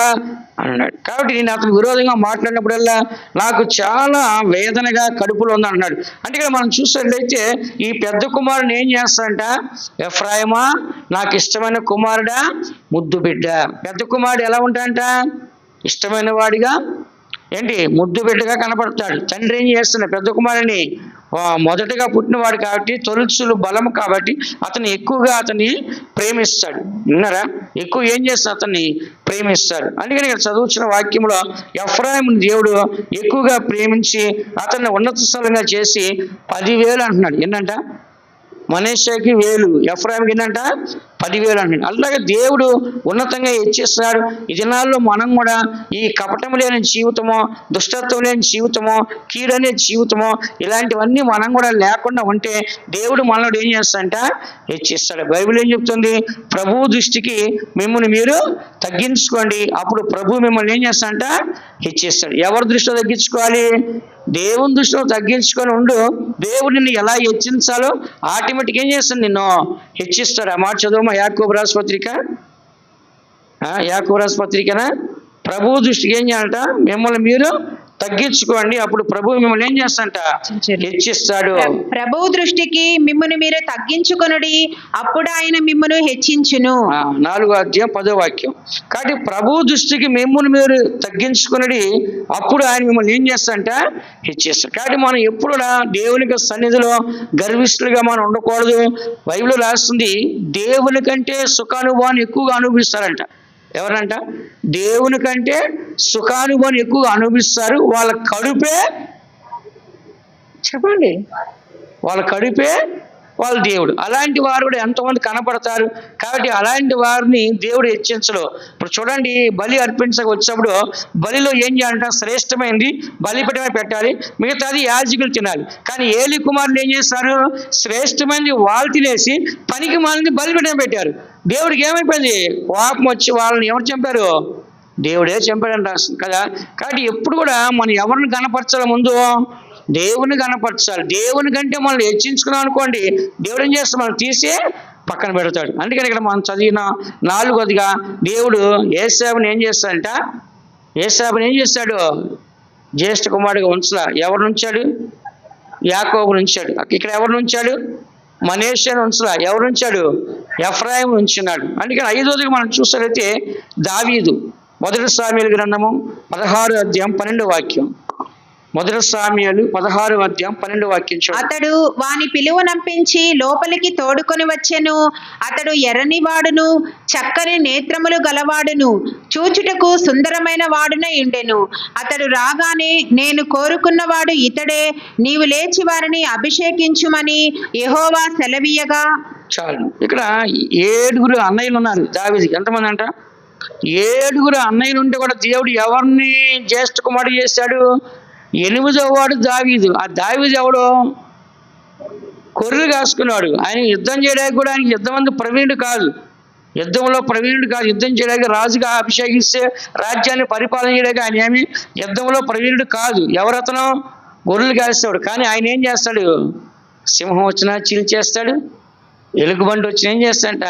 అన్నాడు. కాబట్టి నేను అతను విరోధంగా మాట్లాడినప్పుడల్లా నాకు చాలా వేదనగా కడుపులో ఉంది అన్నాడు. అంటే ఇక్కడ మనం చూసినట్లయితే ఈ పెద్ద కుమారుని ఏం చేస్తాడంట, ఎఫ్రాయిమా నాకు ఇష్టమైన కుమారుడా, ముద్దు బిడ్డ. పెద్ద కుమారుడు ఎలా ఉంటాడంట, ఇష్టమైన వాడిగా ఏంటి ముద్దు బిడ్డగా కనపడతాడు. తండ్రి ఏం చేస్తున్నాడు, పెద్ద కుమారుని మొదటగా పుట్టినవాడు కాబట్టి, తొలుచులు బలము కాబట్టి అతను ఎక్కువగా అతన్ని ప్రేమిస్తాడు. విన్నారా, ఎక్కువ ఏం చేస్తాడు, అతన్ని ప్రేమిస్తాడు. అందుకని ఇక్కడ చదువుతున్న వాక్యంలో ఎఫ్రాయిముని దేవుడు ఎక్కువగా ప్రేమించి అతన్ని ఉన్నత స్థలంగా చేసి 10,000 అంటున్నాడు. ఏంటంట, మనష్షేకి 1,000, ఎఫ్రాయిముకి ఏంటంట 10,000 అంటున్నాడు. అలాగే దేవుడు ఉన్నతంగా హెచ్చిస్తున్నాడు. ఈ దినాల్లో మనం కూడా ఈ కపటం లేని జీవితమో, దుష్టత్వం లేని జీవితమో, కీడనే జీవితమో, ఇలాంటివన్నీ మనం కూడా లేకుండా ఉంటే దేవుడు మనలో ఏం చేస్తాడంట, హెచ్చిస్తాడు. బైబిల్ ఏం చెప్తుంది, ప్రభు దృష్టికి మిమ్మల్ని మీరు తగ్గించుకోండి, అప్పుడు ప్రభు మిమ్మల్ని ఏం చేస్తాడంట, హెచ్చిస్తాడు. ఎవరి దృష్టిలో తగ్గించుకోవాలి, దేవుని దృష్టిలో తగ్గించుకొని ఉండు. దేవుడు నిన్ను ఎలా హెచ్చించాలో ఆటోమేటిక్ ఏం చేస్తాడు, నిన్ను హెచ్చిస్తాడు. ఆ మాట చదువు, యాకోబు రాసిన పత్రిక, యాకోబు రాసిన పత్రికనా, ప్రభు దృష్టికి ఏం చేయాలంట, మిమ్మల్ని మీరు తగ్గించుకోండి, అప్పుడు ప్రభు మిమ్మల్ని ఏం చేస్తాడంట, హెచ్చిస్తాడు. ప్రభు దృష్టికి మిమ్మల్ని మీరు తగ్గించుకొనుడి, అప్పుడు ఆయన మిమ్మల్ని హెచ్చించును. 4వ అధ్యాయం 10వ వాక్యం. కాబట్టి ప్రభు దృష్టికి మిమ్మల్ని మీరు తగ్గించుకుని అప్పుడు ఆయన మిమ్మల్ని ఏం చేస్తాడంట, హెచ్చిస్తాడు. కాబట్టి మనం ఎప్పుడు దేవునికి సన్నిధిలో గర్విష్ఠులుగా మనం ఉండకూడదు. బైబిల్ రాస్తుంది, దేవుని కంటే సుఖానుభవాన్ని ఎక్కువగా అనుభవిస్తారంట. ఎవరంట, దేవుని కంటే సుఖానుభవాన్ని ఎక్కువగా అనుభవిస్తారు. వాళ్ళ కడుపే, చెప్పండి, వాళ్ళ కడుపే వాళ్ళ దేవుడు. అలాంటి వారు కూడా ఎంతోమంది కనపడతారు. కాబట్టి అలాంటి వారిని దేవుడు హెచ్చించడు. ఇప్పుడు చూడండి, బలి అర్పించక వచ్చినప్పుడు బలిలో ఏం చేయాలంట, శ్రేష్టమైనది బలిపీఠమే పెట్టాలి, మిగతాది యాజకులు తినాలి. కానీ ఏలి కుమారులు ఏం చేస్తారు, శ్రేష్టమైనది వాళ్ళు తినేసి పనికి మాలింది బలిపీఠం పెట్టారు. దేవుడికి ఏమైపోయింది, కోపం వచ్చి వాళ్ళని ఎవరు చంపారు, దేవుడే చంపాడని రాస్తుంది కదా. కాబట్టి ఎప్పుడు కూడా మనం ఎవరిని కనపరచాలి, ముందు దేవుని కనపరచాలి. దేవుని కంటే మనల్ని హెచ్చించుకున్నాం అనుకోండి, దేవుడు ఏం చేస్తాడు, మనం తీసి పక్కన పెడతాడు. అందుకని ఇక్కడ మనం చదివిన 4వదిగా దేవుడు ఏశావుని ఏం చేస్తాడంట, ఏశావుని ఏం చేస్తాడు, జ్యేష్ఠ కుమారుడిగా ఉంచలా. ఎవరు ఉంచాడు, యాకోబుని ఉంచాడు. ఇక్కడ ఎవరిని ఉంచాడు, మనష్షేను ఉంచలా. ఎవరు ఉంచాడు, ఎఫ్రాయిము ఉంచున్నాడు. అందుకని 5వదిగా మనం చూసినట్లయితే దావీదు, 1 సామ్యూయేలు గ్రంథము 16వ అధ్యాయం 12వ వాక్యం. 1 సామ్యూయేలు 16వ అధ్యాయం 12వ వాక్యం. అతడు వాని పిలువనంపించి లోపలికి తోడుకొని వచ్చెను. అతడు ఎర్రని వాడును, చక్కని నేత్రములు గలవాడును, చూచుటకు సుందరమైన వాడునై ఉండెను. అతడు రాగానే, నేను కోరుకున్నవాడు ఇతడే, నీవు లేచి వారిని అభిషేకించుమని యెహోవా సెలవీయగా. చాలు. ఇక్కడ 7 అన్నయ్యలు ఉన్నారు దావీదుకి. ఎంతమంది అంట, 7 అన్నయ్యలు ఉంటే కూడా దేవుడు ఎవరిని జ్యేష్ఠ కుమారుడు చేశాడు, 8వ వాడు దావీదు. ఆ దావీదు ఎవడు, గొర్రెలు కాసుకున్నాడు. ఆయన యుద్ధం చేయడానికి కూడా ఆయనకి యుద్ధమందు ప్రవీణుడు కాదు, యుద్ధంలో ప్రవీణుడు కాదు. యుద్ధం చేయడానికి రాజుగా అభిషేకిస్తే రాజ్యాన్ని పరిపాలన చేయడానికి ఆయన ఏమి యుద్ధంలో ప్రవీణుడు కాదు. ఎవరతను, గొర్రెలు కాస్తాడు. కానీ ఆయన ఏం చేస్తాడు, సింహం వచ్చినా చీల్చేస్తాడు, ఎలుగుబంటి వచ్చినా ఏం చేస్తాడంట,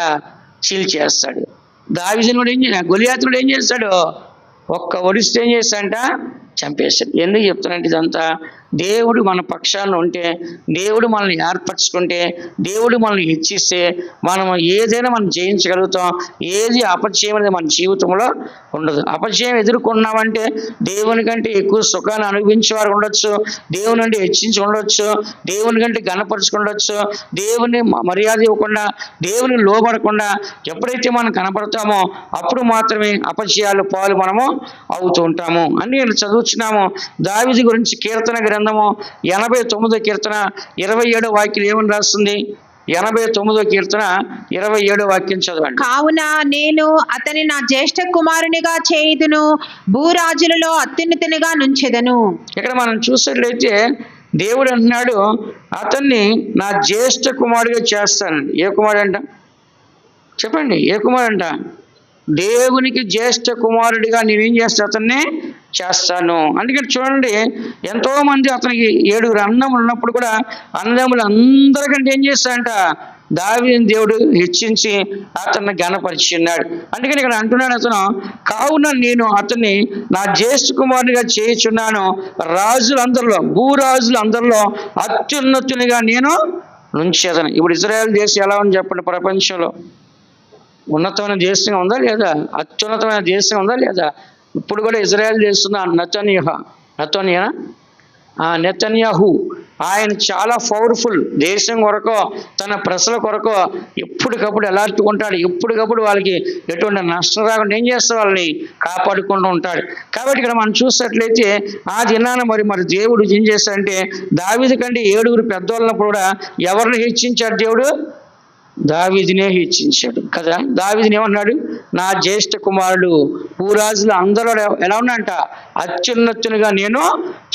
చీల్చేస్తాడు. దావీదుని కూడా గొలియాతుడు ఏం చేస్తాడు, ఒక్క ఒడిస్తే ఏం చేస్తాడంట, చంపేస్తాడు. ఎందుకు చెప్తానంటే ఇదంతా, దేవుడు మన పక్షాన ఉంటే, దేవుడు మనల్ని ఏర్పరచుకుంటే, దేవుడు మనల్ని హెచ్చిస్తే మనం ఏదైనా మనం జయించగలుగుతాం. ఏది అపజయం అనేది మన జీవితంలో ఉండదు. అపజయం ఎదుర్కొన్నామంటే దేవుని కంటే ఎక్కువ సుఖాన్ని అనుభవించే వారు ఉండొచ్చు, దేవుని కంటే హెచ్చించి ఉండొచ్చు, దేవుని కంటే గణపరుచుకుండొచ్చు. దేవుని మర్యాద ఇవ్వకుండా, దేవుని లోబడకుండా ఎప్పుడైతే మనం కనపడతామో అప్పుడు మాత్రమే అపజయాలు పాలు మనము అవుతూ ఉంటాము అని చదువుతున్నాము. దావీదు గురించి కీర్తన గ్రంథము 89వ కీర్తన 27వ వాక్యం ఏమని రాస్తుంది, 89వ కీర్తన 27వ వాక్యం చదవండి. కావున నేను అతని నా జ్యేష్ఠ కుమారునిగా చేయుదును, భూరాజులలో అత్యున్నతునిగా నుంచెదను. ఇక్కడ మనం చూసినట్లయితే దేవుడు అంటున్నాడు, అతన్ని నా జ్యేష్ఠ కుమారుడిగా చేస్తానండి. ఏ కుమారుడు అంట, చెప్పండి, ఏ కుమారుడు అంట, దేవునికి జ్యేష్ఠ కుమారుడిగా నేనేం చేస్తా, అతన్ని చేస్తాను. అందుకని చూడండి, ఎంతోమంది అతనికి 7 అన్నములు ఉన్నప్పుడు కూడా అన్నములు అందరికంటే ఏం చేస్తాడంట, దావీదుని దేవుడు హెచ్చించి అతన్ని ఘనపరిచిన్నాడు. అందుకని ఇక్కడ అంటున్నాడు అతను, కావున నేను అతన్ని నా జ్యేష్ఠ కుమారునిగా చేయుచున్నాను, రాజులందరిలో భూరాజులందరిలో అత్యున్నతునిగా నేను నుంచేదను. ఇప్పుడు ఇజ్రాయెల్ దేశం ఎలా ఉంది చెప్పండి? ప్రపంచంలో ఉన్నతమైన దేశంగా ఉందా లేదా? అత్యున్నతమైన దేశం ఉందా లేదా? ఇప్పుడు కూడా ఇజ్రాయెల్ దేశం నెతన్యాహు ఆయన చాలా పవర్ఫుల్. దేశం కొరకు తన ప్రజల కొరకు ఎప్పటికప్పుడు ఎలాంటి ఉంటాడు, ఎప్పటికప్పుడు వాళ్ళకి ఎటువంటి నష్టం రాకుండా ఏం చేస్తే వాళ్ళని కాపాడుకుంటూ ఉంటాడు. కాబట్టి ఇక్కడ మనం చూసినట్లయితే ఆ దినాన మరి దేవుడు ఏం చేశాడంటే దావీదు కంటే 7 పెద్దోళ్ళప్పుడు కూడా ఎవరిని హెచ్చించాడు దేవుడు? దావీదునే హెచ్చించాడు కదా. దావీదుని ఏమన్నాడు? నా జ్యేష్ఠ కుమారుడు భూరాజులు అందరూ ఎలా ఉన్నాడంట? అత్యున్నతునిగా నేను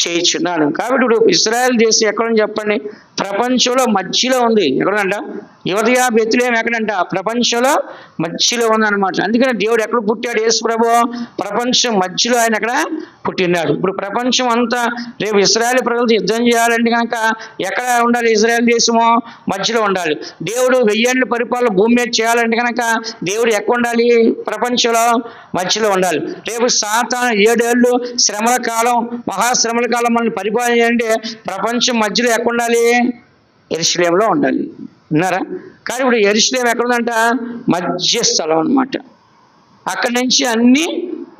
చేయించున్నాను. కాబట్టి ఇప్పుడు ఇశ్రాయేల్ దేశం ఎక్కడుంది చెప్పండి? ప్రపంచంలో మధ్యలో ఉంది. ఎక్కడంట? యువతయా బెత్లెహేము ఎక్కడంట? ప్రపంచంలో మధ్యలో ఉందన్నమాట. అందుకని దేవుడు ఎక్కడ పుట్టాడు? యేసు ప్రభు ప్రపంచం మధ్యలో ఆయన ఎక్కడ పుట్టినాడు. ఇప్పుడు ప్రపంచం అంతా రేపు ఇశ్రాయేల్ ప్రజలతో యుద్ధం చేయాలంటే కనుక ఎక్కడ ఉండాలి? ఇశ్రాయేల్ దేశము మధ్యలో ఉండాలి. దేవుడు 1000 ఏళ్ళ పరిపాలన భూమి మీద చేయాలంటే కనుక దేవుడు ఎక్కడ ఉండాలి? ప్రపంచంలో మధ్యలో ఉండాలి. రేపు సాతాను 7 ఏళ్ళు శ్రమల కాలం, మహాశ్రమల కాలం మనల్ని పరిపాలన చేయాలంటే ప్రపంచం మధ్యలో ఎక్కడ ఉండాలి? యెరూషలేములో ఉండాలి. విన్నారా? కానీ ఇప్పుడు యెరూషలేము ఎక్కడుందంట? మధ్య స్థలం అన్నమాట. అక్కడి నుంచి అన్నీ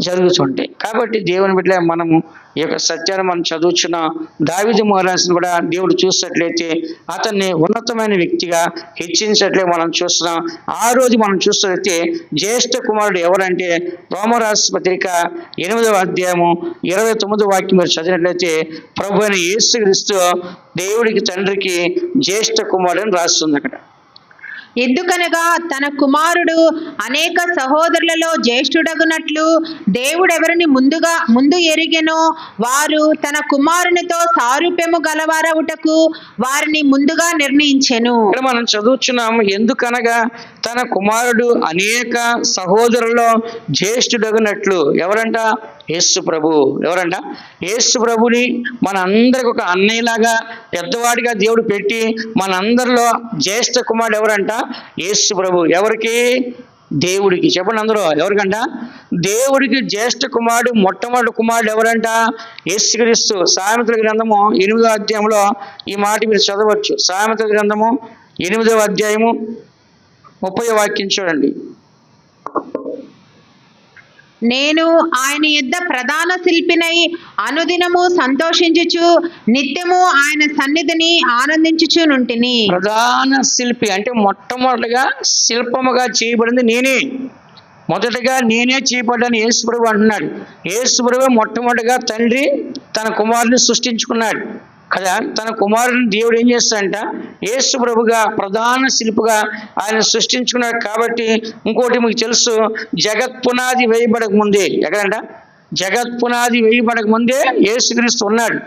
జరుగుతుంటాయి. కాబట్టి దేవుని బిడ్డ మనము ఈ యొక్క సత్యాన్ని మనం చదువుచున్న దావీదు మహారాజును కూడా దేవుడు చూసినట్లయితే అతన్ని ఉన్నతమైన వ్యక్తిగా హెచ్చించట్లే మనం చూస్తున్నాం. ఆ రోజు మనం చూసినట్లయితే జ్యేష్ఠ కుమారుడు ఎవరంటే రోమరాసు పత్రిక 8వ అధ్యాయము 29వ వాక్యం మీరు చదివినట్లయితే ప్రభు అయిన యేసుక్రీస్తు దేవుడికి తండ్రికి జ్యేష్ఠ కుమారుడు అని రాస్తుంది అక్కడ. ఎందుకనగా తన కుమారుడు అనేక సహోదరులలో జ్యేష్ఠుడగునట్లు దేవుడెవరిని ముందు ఎరిగెనో వారు తన కుమారునితో సారూప్యము గలవారవుటకు వారిని ముందుగా నిర్ణయించెను. ఇక్కడ మనం చదువుచున్నాము, ఎందుకనగా తన కుమారుడు అనేక సహోదరులలో జ్యేష్ఠుడగునట్లు. ఎవరంట? యేసు ప్రభు. ఎవరంట? యేసు ప్రభుని మన అందరికి ఒక అన్నయ్యలాగా పెద్దవాడిగా దేవుడు పెట్టి మనందరిలో జ్యేష్ఠ కుమారుడు ఎవరంట? యేసు ప్రభు. ఎవరికి? దేవుడికి. చెప్పండి అందరూ, ఎవరికంట? దేవుడికి జ్యేష్ఠ కుమారుడు, మొట్టమొదటి కుమారుడు ఎవరంట? యేసుక్రీస్తు. సామెతల గ్రంథము 8వ అధ్యాయంలో ఈ మాట మీరు చదవచ్చు. సామెతల గ్రంథము 8వ అధ్యాయము 30వ వాక్యం చూడండి. నేను ఆయన యొద్ద ప్రధాన శిల్పినై అనుదినము సంతోషించుచు నిత్యము ఆయన సన్నిధిని ఆనందించుచునుంటిని. ప్రధాన శిల్పి అంటే మొట్టమొదటిగా శిల్పముగా చేయబడింది నేనే. మొదటగా నేనే చేయబడ్డాను యేసు ప్రభు అంటున్నాడు. యేసు ప్రభు మొట్టమొదటిగా తండ్రి తన కుమారుని సృష్టించుకున్నాడు కదా. తన కుమారుని దేవుడు ఏం చేస్తాడంట? యేసు ప్రభుగా ప్రధాన శిల్పిగా ఆయన సృష్టించుకున్నాడు. కాబట్టి ఇంకోటి మీకు తెలుసు, జగత్ పునాది వేయబడక ముందే, ఎక్కడంట? జగత్ పునాది వేయబడక ముందే యేసుక్రీస్తు ఉన్నాడు.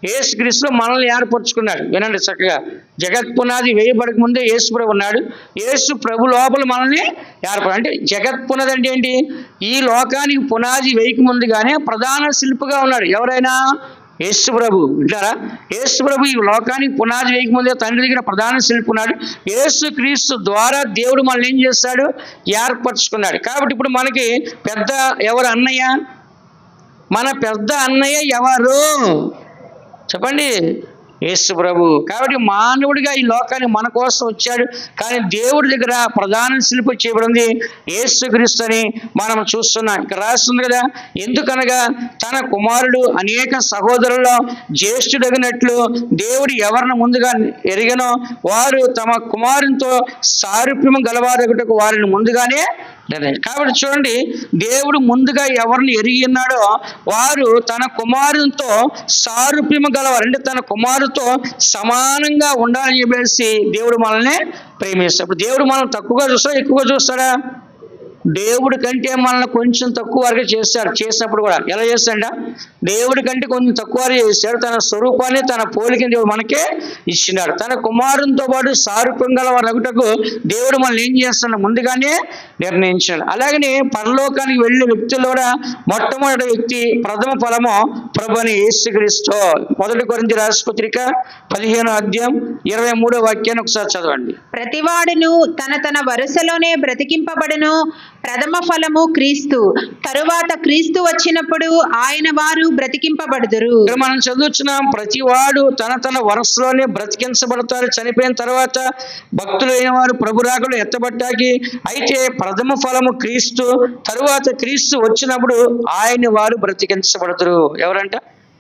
యేసుక్రీస్తులో మనల్ని ఏర్పరచుకున్నాడు. వినండి చక్కగా, జగత్ పునాది వేయబడక ముందే యేసు ప్రభు ఉన్నాడు. యేసు ప్రభు లోపల మనల్ని అంటే జగత్ పునాది అంటే ఏంటి? ఈ లోకానికి పునాది వేయక ముందుగానే ప్రధాన శిల్పిగా ఉన్నాడు. ఎవరైనా? యేసు ప్రభు. వింటారా? యేసు ప్రభు ఈ లోకానికి పునాది వేయకముందే తండ్రి దగ్గర ప్రధాన శిల్పి ఉన్నాడు. యేసు క్రీస్తు ద్వారా దేవుడు మనల్ని ఏం చేస్తాడు? ఏర్పరచుకున్నాడు. కాబట్టి ఇప్పుడు మనకి పెద్ద ఎవరు అన్నయ్య? మన పెద్ద అన్నయ్య ఎవరు చెప్పండి? యేసు ప్రభు. కాబట్టి మానవుడిగా ఈ లోకానికి మన కోసం వచ్చాడు. కానీ దేవుడి దగ్గర ప్రధాన శిల్పి చేయబడింది యేసుక్రీస్తు అని మనం చూస్తున్నాం. ఇక్కడ రాస్తుంది కదా, ఎందుకనగా తన కుమారుడు అనేక సహోదరుల్లో జ్యేష్ఠుడగినట్లు దేవుడు ఎవరిని ముందుగా ఎరిగనో వారు తమ కుమారునితో సారూప్యము గలవారగుటకు వారిని ముందుగానే. కాబట్టి చూడండి, దేవుడు ముందుగా ఎవరిని ఎరిగి ఉన్నాడో వారు తన కుమారునితో సారూప్యము గలవారు, అంటే తన కుమారుతో సమానంగా ఉండాలని చెప్పేసి దేవుడు మనల్ని ప్రేమిస్తాడు. ఇప్పుడు దేవుడు మనం తక్కువగా చూస్తాడా ఎక్కువగా చూస్తాడా? దేవుడి కంటే మనల్ని కొంచెం తక్కువ వరకు చేస్తాడు. చేసినప్పుడు కూడా ఎలా చేస్తాడ? దేవుడి కంటే కొంచెం తక్కువ చేశాడు. తన స్వరూపాన్ని తన పోలికని దేవుడు మనకే ఇచ్చినాడు. తన కుమారునితో పాటు సారూప్యం గల వారు అగుటకు దేవుడు మనల్ని ఏం చేస్తున్నాడు? ముందుగానే నిర్ణయించాడు. అలాగనే పరలోకానికి వెళ్ళే వ్యక్తులు కూడా మొట్టమొదటి వ్యక్తి ప్రథమ ఫలము ప్రభుని యేసుక్రీస్తు. 1 కొరింథీ రాసిన పత్రిక 15వ అధ్యాయం 23వ వాక్యాన్ని ఒకసారి చదవండి. ప్రతివాడును తన వరుసలోనే బ్రతికింపబడును. ప్రథమ ఫలము క్రీస్తు, తరువాత క్రీస్తు వచ్చినప్పుడు ఆయన వారు బ్రతికింపబడుదురు. ఇక్కడ మనం చదువుతున్నాం, ప్రతివాడు తన వరుసలోనే బ్రతికించబడతారు. చనిపోయిన తర్వాత భక్తులైన వారు ప్రభు రాకడలో ఎత్తబట్టాకి. అయితే ప్రథమ ఫలము క్రీస్తు, తరువాత క్రీస్తు వచ్చినప్పుడు ఆయన వారు బ్రతికించబడతారు. ఎవరంట?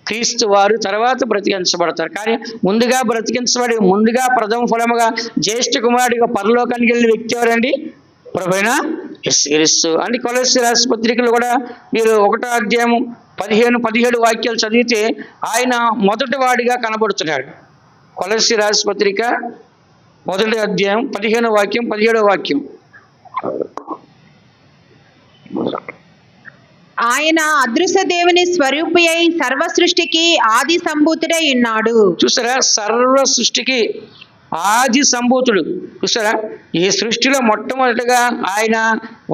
క్రీస్తు వారు తర్వాత బ్రతికించబడతారు. కానీ ముందుగా బ్రతికించబడి ముందుగా ప్రథమ ఫలముగా జ్యేష్ఠ కుమారుడిగా పరలోకానికి వెళ్ళిన వ్యక్తి ఎవరండి? ప్రభువైన యేసుక్రీస్తు. అంటే కొలస్సీ రాసిన పత్రికలు కూడా మీరు 1వ అధ్యాయం 15-17 వాక్యాలు చదివితే ఆయన మొదటి వాడిగా కనబడుతున్నాడు. కొలస్సీ రాసిన పత్రిక 1వ అధ్యాయం 15వ వాక్యం 17వ వాక్యం. ఆయన అదృశ్య దేవుని స్వరూపి అయి సర్వ సృష్టికి ఆది సంభూతుడై ఉన్నాడు. చూసారా? సర్వ సృష్టికి ఆది సంభూతుడు. చూసారా? ఈ సృష్టిలో మొట్టమొదటిగా ఆయన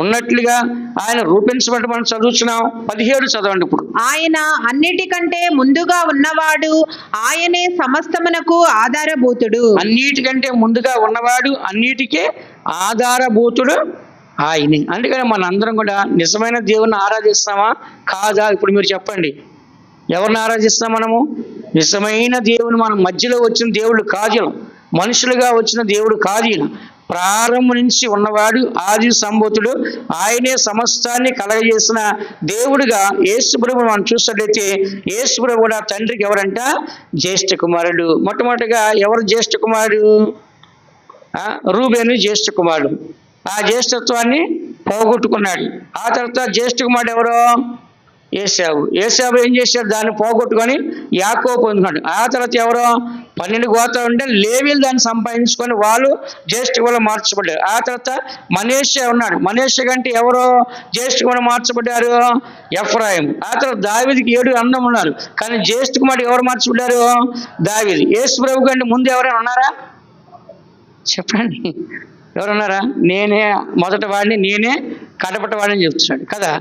ఉన్నట్లుగా ఆయన రూపించబడి మనం చదువుతున్నాం. 17 చదవండి ఇప్పుడు. ఆయన అన్నిటికంటే ముందుగా ఉన్నవాడు, ఆయనే సమస్తమునకు ఆధారభూతుడు. అన్నిటికంటే ముందుగా ఉన్నవాడు, అన్నిటికీ ఆధారభూతుడు ఆయనే. అందుకని మనందరం కూడా నిజమైన దేవుని ఆరాధిస్తామా కాదా? ఇప్పుడు మీరు చెప్పండి, ఎవరిని ఆరాధిస్తాం మనము? నిజమైన దేవుని. మనం మధ్యలో వచ్చిన దేవుడు కాదు, మనుషులుగా వచ్చిన దేవుడు కాదు. ప్రారంభం నుంచి ఉన్నవాడు, ఆది సంభూతుడు, ఆయనే సమస్తాన్ని కలగజేసిన దేవుడుగా యేసుప్రభువు మనం చూసినట్లయితే యేసుప్రభు కూడా తండ్రికి ఎవరంట? జ్యేష్ఠ కుమారుడు. మొట్టమొదటిగా ఎవరు జ్యేష్ఠ కుమారుడు? రూబేను జ్యేష్ఠ కుమారుడు. ఆ జ్యేష్ఠత్వాన్ని పోగొట్టుకున్నాడు. ఆ తర్వాత జ్యేష్ఠ కుమారుడు ఎవరో? ఏశావు. ఏశావు ఏం చేశాడు? దాన్ని పోగొట్టుకొని యాకోబు పొందుకున్నాడు. ఆ తర్వాత ఎవరో? 12 గోత్రాలు ఉంటే లేవీలు దాన్ని సంపాదించుకొని వాళ్ళు జ్యేష్ఠ కుమారులు మార్చబడ్డారు. ఆ తర్వాత మనష్షే ఉన్నాడు. మనష్షే కంటే ఎవరో జ్యేష్ఠ కుమారులు మార్చబడ్డారు? ఎఫ్రాయిము. ఆ తర్వాత దావీదుకి 7 అన్నం ఉన్నారు, కానీ జ్యేష్ఠ కుమారుడు ఎవరు మార్చబడ్డారు? దావీదు. యేసు ప్రభు కంటే ముందు ఎవరైనా ఉన్నారా? చెప్పండి, ఎవరున్నారా? నేనే మొదటి వాడిని, నేనే కడపటి వాడిని చెప్తున్నాడు కదా.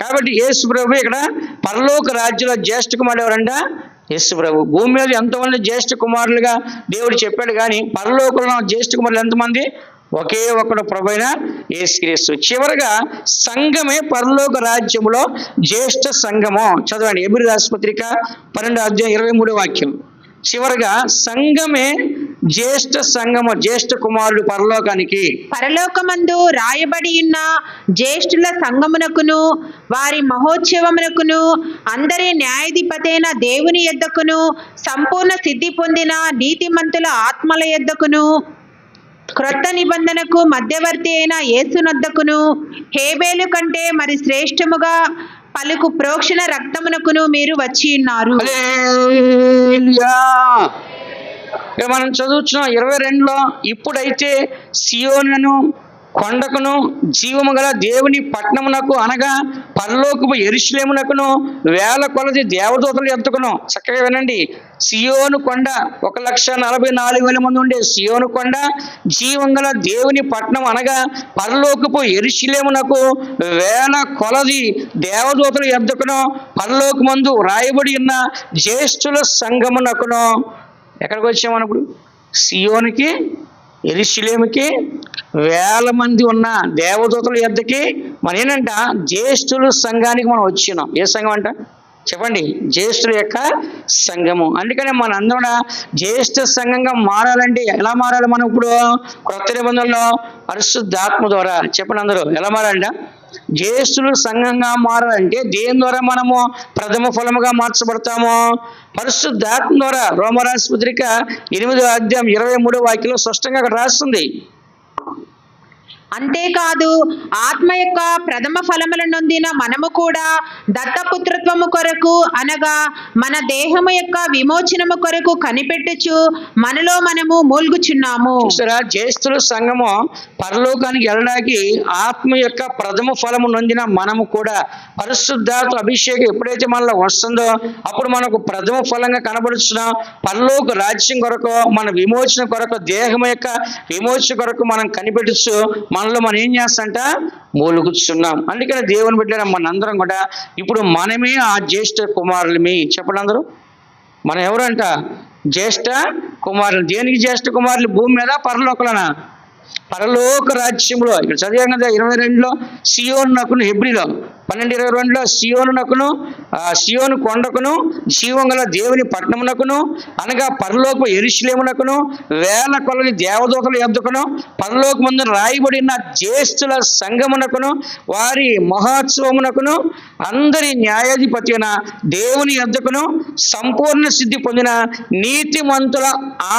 కాబట్టి యేసు ప్రభు ఇక్కడ పరలోక రాజ్యంలో జ్యేష్ఠ కుమారుడు ఎవరంట? యేసు ప్రభు. భూమి మీద ఎంతోమంది జ్యేష్ఠ కుమారులుగా దేవుడు చెప్పాడు, కానీ పరలోకంలో జ్యేష్ఠ కుమారులు ఎంతమంది? ఒకే ఒక్కడు ప్రభువైన యేసుక్రీస్తు. చివరగా సంఘమే పరలోక రాజ్యములో జ్యేష్ఠ సంఘము. చదవండి, హెబ్రీ రాసిన పత్రిక 12వ అధ్యాయం 23వ వాక్యం. చివరగా సంఘమే జ్యేష్ఠ సంఘము, జ్యేష్ఠ కుమారుడు పరలోకానికి. పరలోకమందు రాయబడి ఉన్న జ్యేష్ఠుల సంఘమునకును వారి మహోత్సవమునకును అందరి న్యాయాధిపతైన దేవుని యొద్దకును సంపూర్ణ సిద్ధి పొందిన నీతిమంతుల ఆత్మల యొద్దకును క్రొత్త నిబంధనకు మధ్యవర్తి అయిన యేసునొద్దకును హేబేలు కంటే మరి శ్రేష్టముగా పలుకు ప్రోక్షణ రక్తమునకును మీరు వచ్చి ఉన్నారు. మనం చదువుతున్నాం 22లో, ఇప్పుడైతే సియోనును కొండకును జీవము గల దేవుని పట్టణమునకు అనగా పరలోకపు యెరూషలేమునకును వేల కొలది దేవదూతలు ఎత్తుకును. చక్కగా వినండి, సియోను కొండ 1,44,000 మంది ఉండే సియోను కొండ, జీవం గల దేవుని పట్టణం అనగా పరలోకపు యెరూషలేమునకు వేల కొలది దేవదూతలు ఎత్తుకును పరలోకమందు రాయబడి ఉన్న జ్యేష్ఠుల సంఘమునకును. ఎక్కడికి వచ్చామన్నప్పుడు? సియోనుకి, యెరూషలేముకి వేల మంది ఉన్న దేవదూతల యొద్దకి మన ఏంటంట? జ్యేష్ఠుల సంఘానికి మనం వచ్చినాం. ఏ సంఘం అంట? చెప్పండి, జ్యేష్ఠుల యొక్క సంఘము. అందుకనే మన అందరూ జ్యేష్ఠ సంఘంగా మారాలంటే ఎలా మారాలి? మనం ఇప్పుడు క్రొత్త నిబంధనలో పరిశుద్ధాత్మ ద్వారా. చెప్పండి అందరూ, ఎలా మారాలంట? జ్యేష్ఠులు సంఘంగా మారాలంటే దేని ద్వారా మనము ప్రథమ ఫలముగా మార్చబడతాము? పరిశుద్ధాత్మ ద్వారా. రోమరాసిన పత్రిక 8వ అధ్యాయం 23వ వాక్యంలో స్పష్టంగా అక్కడ రాస్తుంది. అంతేకాదు ఆత్మ యొక్క ప్రథమ ఫలముల నొందిన మనము కూడా దత్తపుత్రత్వము కొరకు అనగా మన దేహము యొక్క విమోచనము కొరకు కనిపెట్టుచు మనలో మనము మూల్గుచున్నాము. చూసారా, జ్యేష్ఠుల సంఘము పరలోకానికి వెళ్ళడానికి ఆత్మ యొక్క ప్రథమ ఫలము నొందిన మనము కూడా పరిశుద్ధాత్మ అభిషేకం ఎప్పుడైతే మనలో వస్తుందో అప్పుడు మనకు ప్రథమ ఫలంగా కనబడుతున్నాం. పరలోక రాజ్యం కొరకు, మన విమోచన కొరకు, దేహం యొక్క విమోచన కొరకు మనం కనిపెట్టుచు మనలో మనం ఏం చేస్తాంట మూలుగుతున్నాం. అందుకని దేవుని బిడ్డ మనందరం కూడా ఇప్పుడు మనమే ఆ జ్యేష్ఠ కుమారులమే. చెప్పండి అందరూ, మనం ఎవరంట? జ్యేష్ఠ కుమారులు. దేనికి జ్యేష్ఠ కుమారులు? భూమి మీద పరలోకలనా? పరలోక రాజ్యంలో. ఇక్కడ చదివాం కదా 22లో సియోను నకును, హెబ్రీలో 12:22లో సియోను నకును, సియోను కొండకును, జీవం గల దేవుని పట్టణమునకును అనగా పరలోక యెరూషలేమునకును వేల కొలది దేవదూతల యొద్దకును పరలోక ముందు రాయబడిన జ్యేష్ఠుల సంఘమునకును వారి మహోత్సవమునకును అందరి న్యాయాధిపతి అయిన దేవుని యొద్దకును సంపూర్ణ సిద్ధి పొందిన నీతిమంతుల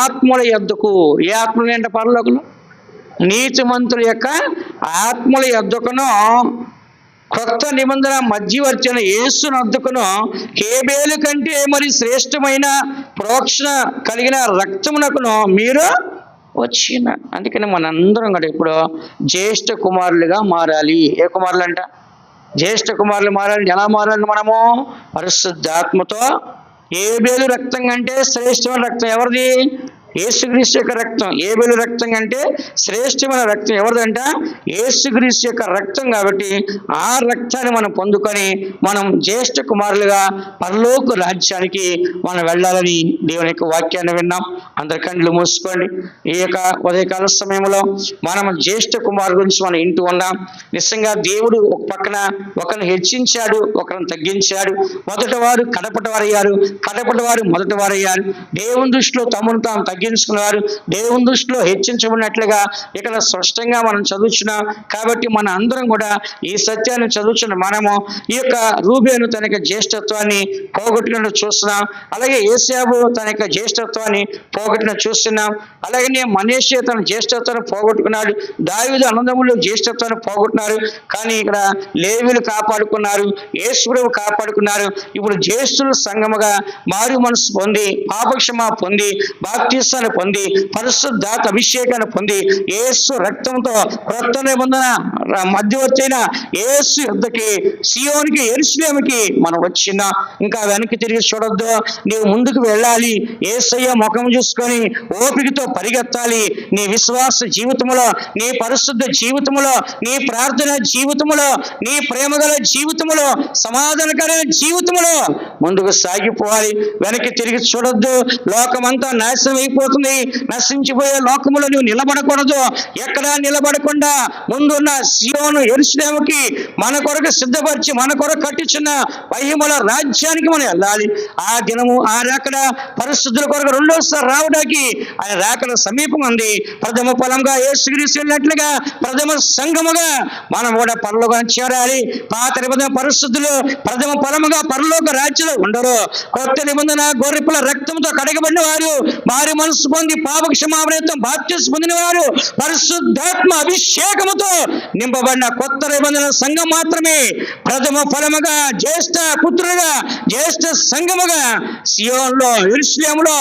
ఆత్మల యొద్దకు. ఏ ఆత్మలు ఏంట? పరలోకంలో నీతిమంతుల యొక్క ఆత్మల యొద్దకును కొత్త నిబంధన మధ్యవర్తిన యేసు నొద్దకును హేబేలు కంటే మరి శ్రేష్టమైన ప్రోక్షణ కలిగిన రక్తమునకును మీరు వచ్చిన. అందుకని మనందరం కూడా ఇప్పుడు జ్యేష్ఠ కుమారులుగా మారాలి. ఏ కుమారులు అంట? జ్యేష్ఠ కుమారులు మారాలి. ఎలా మారాలి మనము? పరిశుద్ధాత్మతో. హేబేలు రక్తం కంటే శ్రేష్టమైన రక్తం ఎవరిది? యేసుక్రీస్తు యొక్క రక్తం. హేబేలు రక్తం కంటే శ్రేష్టమైన రక్తం ఎవరిదంట? యేసుక్రీస్తు యొక్క రక్తం. కాబట్టి ఆ రక్తాన్ని మనం పొందుకొని మనం జ్యేష్ఠ కుమారులుగా పరలోక రాజ్యానికి మనం వెళ్ళాలని దేవుని యొక్క వాక్యాన్ని విన్నాం. అందరి కళ్ళు మూసుకోండి. ఈ యొక్క ఉదయకాల సమయంలో మనం జ్యేష్ఠ కుమారు గురించి మనం ఇంటూ ఉన్నాం. నిజంగా దేవుడు ఒక పక్కన ఒకరిని హెచ్చించాడు, ఒకరిని తగ్గించాడు. మొదటి వారు కడపటి వారయ్యారు, కడపటి వారు మొదటి వారయ్యారు. దేవుని దృష్టిలో తమను తాము తగ్గించుకున్నారు, దేవుని దృష్టిలో హెచ్చించబడినట్లుగా ఇక్కడ స్పష్టంగా మనం చదువుతున్నాం. కాబట్టి మన అందరం కూడా ఈ సత్యాన్ని చదువుతున్న మనము ఈ యొక్క రూబేను తన యొక్క జ్యేష్ఠత్వాన్ని పోగొట్టినట్టు చూస్తున్నాం. అలాగే ఏశావు తన యొక్క జ్యేష్ఠత్వాన్ని పోగొట్టినట్టు చూస్తున్నాం. అలాగే మనష్షే తన జ్యేష్ఠత్వాన్ని పోగొట్టుకున్నాడు. దావీదు అన్నదమ్ములు జ్యేష్ఠత్వాన్ని పోగొట్టున్నారు. కానీ ఇక్కడ లేవీలు కాపాడుకున్నారు, యేసుప్రభు కాపాడుకున్నారు. ఇప్పుడు జ్యేష్ఠుల సంఘముగా మారు మనసు పొంది పాపక్షమా పొంది బాప్తిస్మాన్ని పొంది పరిశుద్ధాత్మ అభిషేకాన్ని పొంది యేసు రక్తంతో క్రొత్త నిబంధన మధ్యవర్తి అయిన యేసు యొద్దకి, సియోనికి, యెరూషలేముకి మనం వచ్చిన. ఇంకా వెనక్కి తిరిగి చూడొద్దు. నీవు ముందుకు వెళ్ళాలి. యేసయ్య ముఖం చూసుకొని ఓపికతో పరిగెత్తాలి. నీ విశ్వాస జీవితంలో, నీ పరిశుద్ధ జీవితంలో, నీ ప్రార్థన జీవితంలో, నీ ప్రేమగల జీవితంలో, సమాధానకరమైన జీవితంలో ముందుకు సాగిపోవాలి. వెనక్కి తిరిగి చూడొద్దు. లోకమంతా నాశనం అయిపోతుంది. నశించిపోయే లోకములో నువ్వు నిలబడకూడదు. ఎక్కడా నిలబడకుండా ముందున్న సియోను యెరూషలేముకి మన కొరకు సిద్ధపరిచి మన కొరకు కట్టించిన మహిమల రాజ్యానికి మనం వెళ్ళాలి. ఆ దినము ఆ రాకడ పరిశుద్ధుల కొరకు రెండోసారి రావడానికి ఆయన రాకడ సమీపం ఉంది. ప్రథమ ఫలంగా యేసుక్రీస్తు వెళ్ళినట్లుగా ప్రథమ సంఘముగా మనం కూడా పరలోకానికి చేరాలి. పాత నిబంధన పరిశుద్ధులు ప్రథమ ఫలముగా పరలోక రాజ్యంలో ఉండరు. కొత్త నిబంధన గొర్రెపిల్ల రక్తంతో కడగబడిన వారు, మారు మనసు పొంది పాప క్షమాపణతో బాప్తిస్మం పొందిన వారు, పరిశుద్ధాత్మ అభిషేకముతో నింపబడిన కొత్త నిబంధన సంఘం మాత్రమే ప్రథమ ఫలముగా జ్యేష్ఠ పుత్రులుగా జ్యేష్ఠ సంఘముగా సియోనులో యెరూషలేములో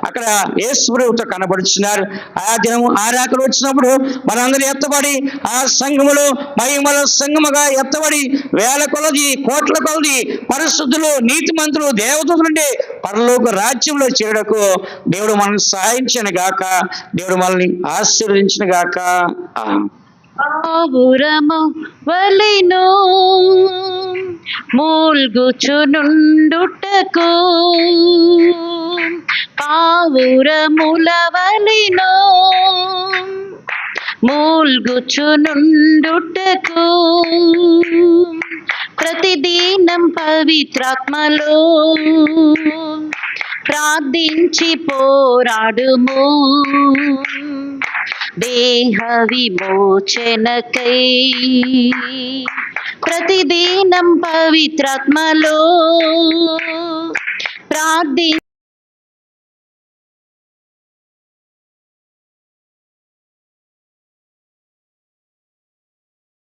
అక్కడ యేసుప్రభుతో కనబడుతున్నారు. ఆ దినము ఆ రాకడ వచ్చినప్పుడు మనందరూ ఎత్తబడి ఆ సంఘములో మహిమల సంఘముగా ఎత్తబడి వేల కొలది కోట్ల కొలది పరిశుద్ధులు నీతిమంతులు దేవదూతలు నుండి పరలోక రాజ్యంలో చేరడకు దేవుడు మనల్ని సహాయించను గాక. దేవుడు మనల్ని ఆశీర్వదించిన గాక. పావురము వలెను మూల్గుచునుండుటకు, పావురముల వలెను మూల్గుచునుండుటకు ప్రతిదినం పవిత్రాత్మలో ప్రార్థించి పోరాడుము. దేహ విమోచనకై ప్రతిదినం పవిత్రాత్మలో ప్రార్థి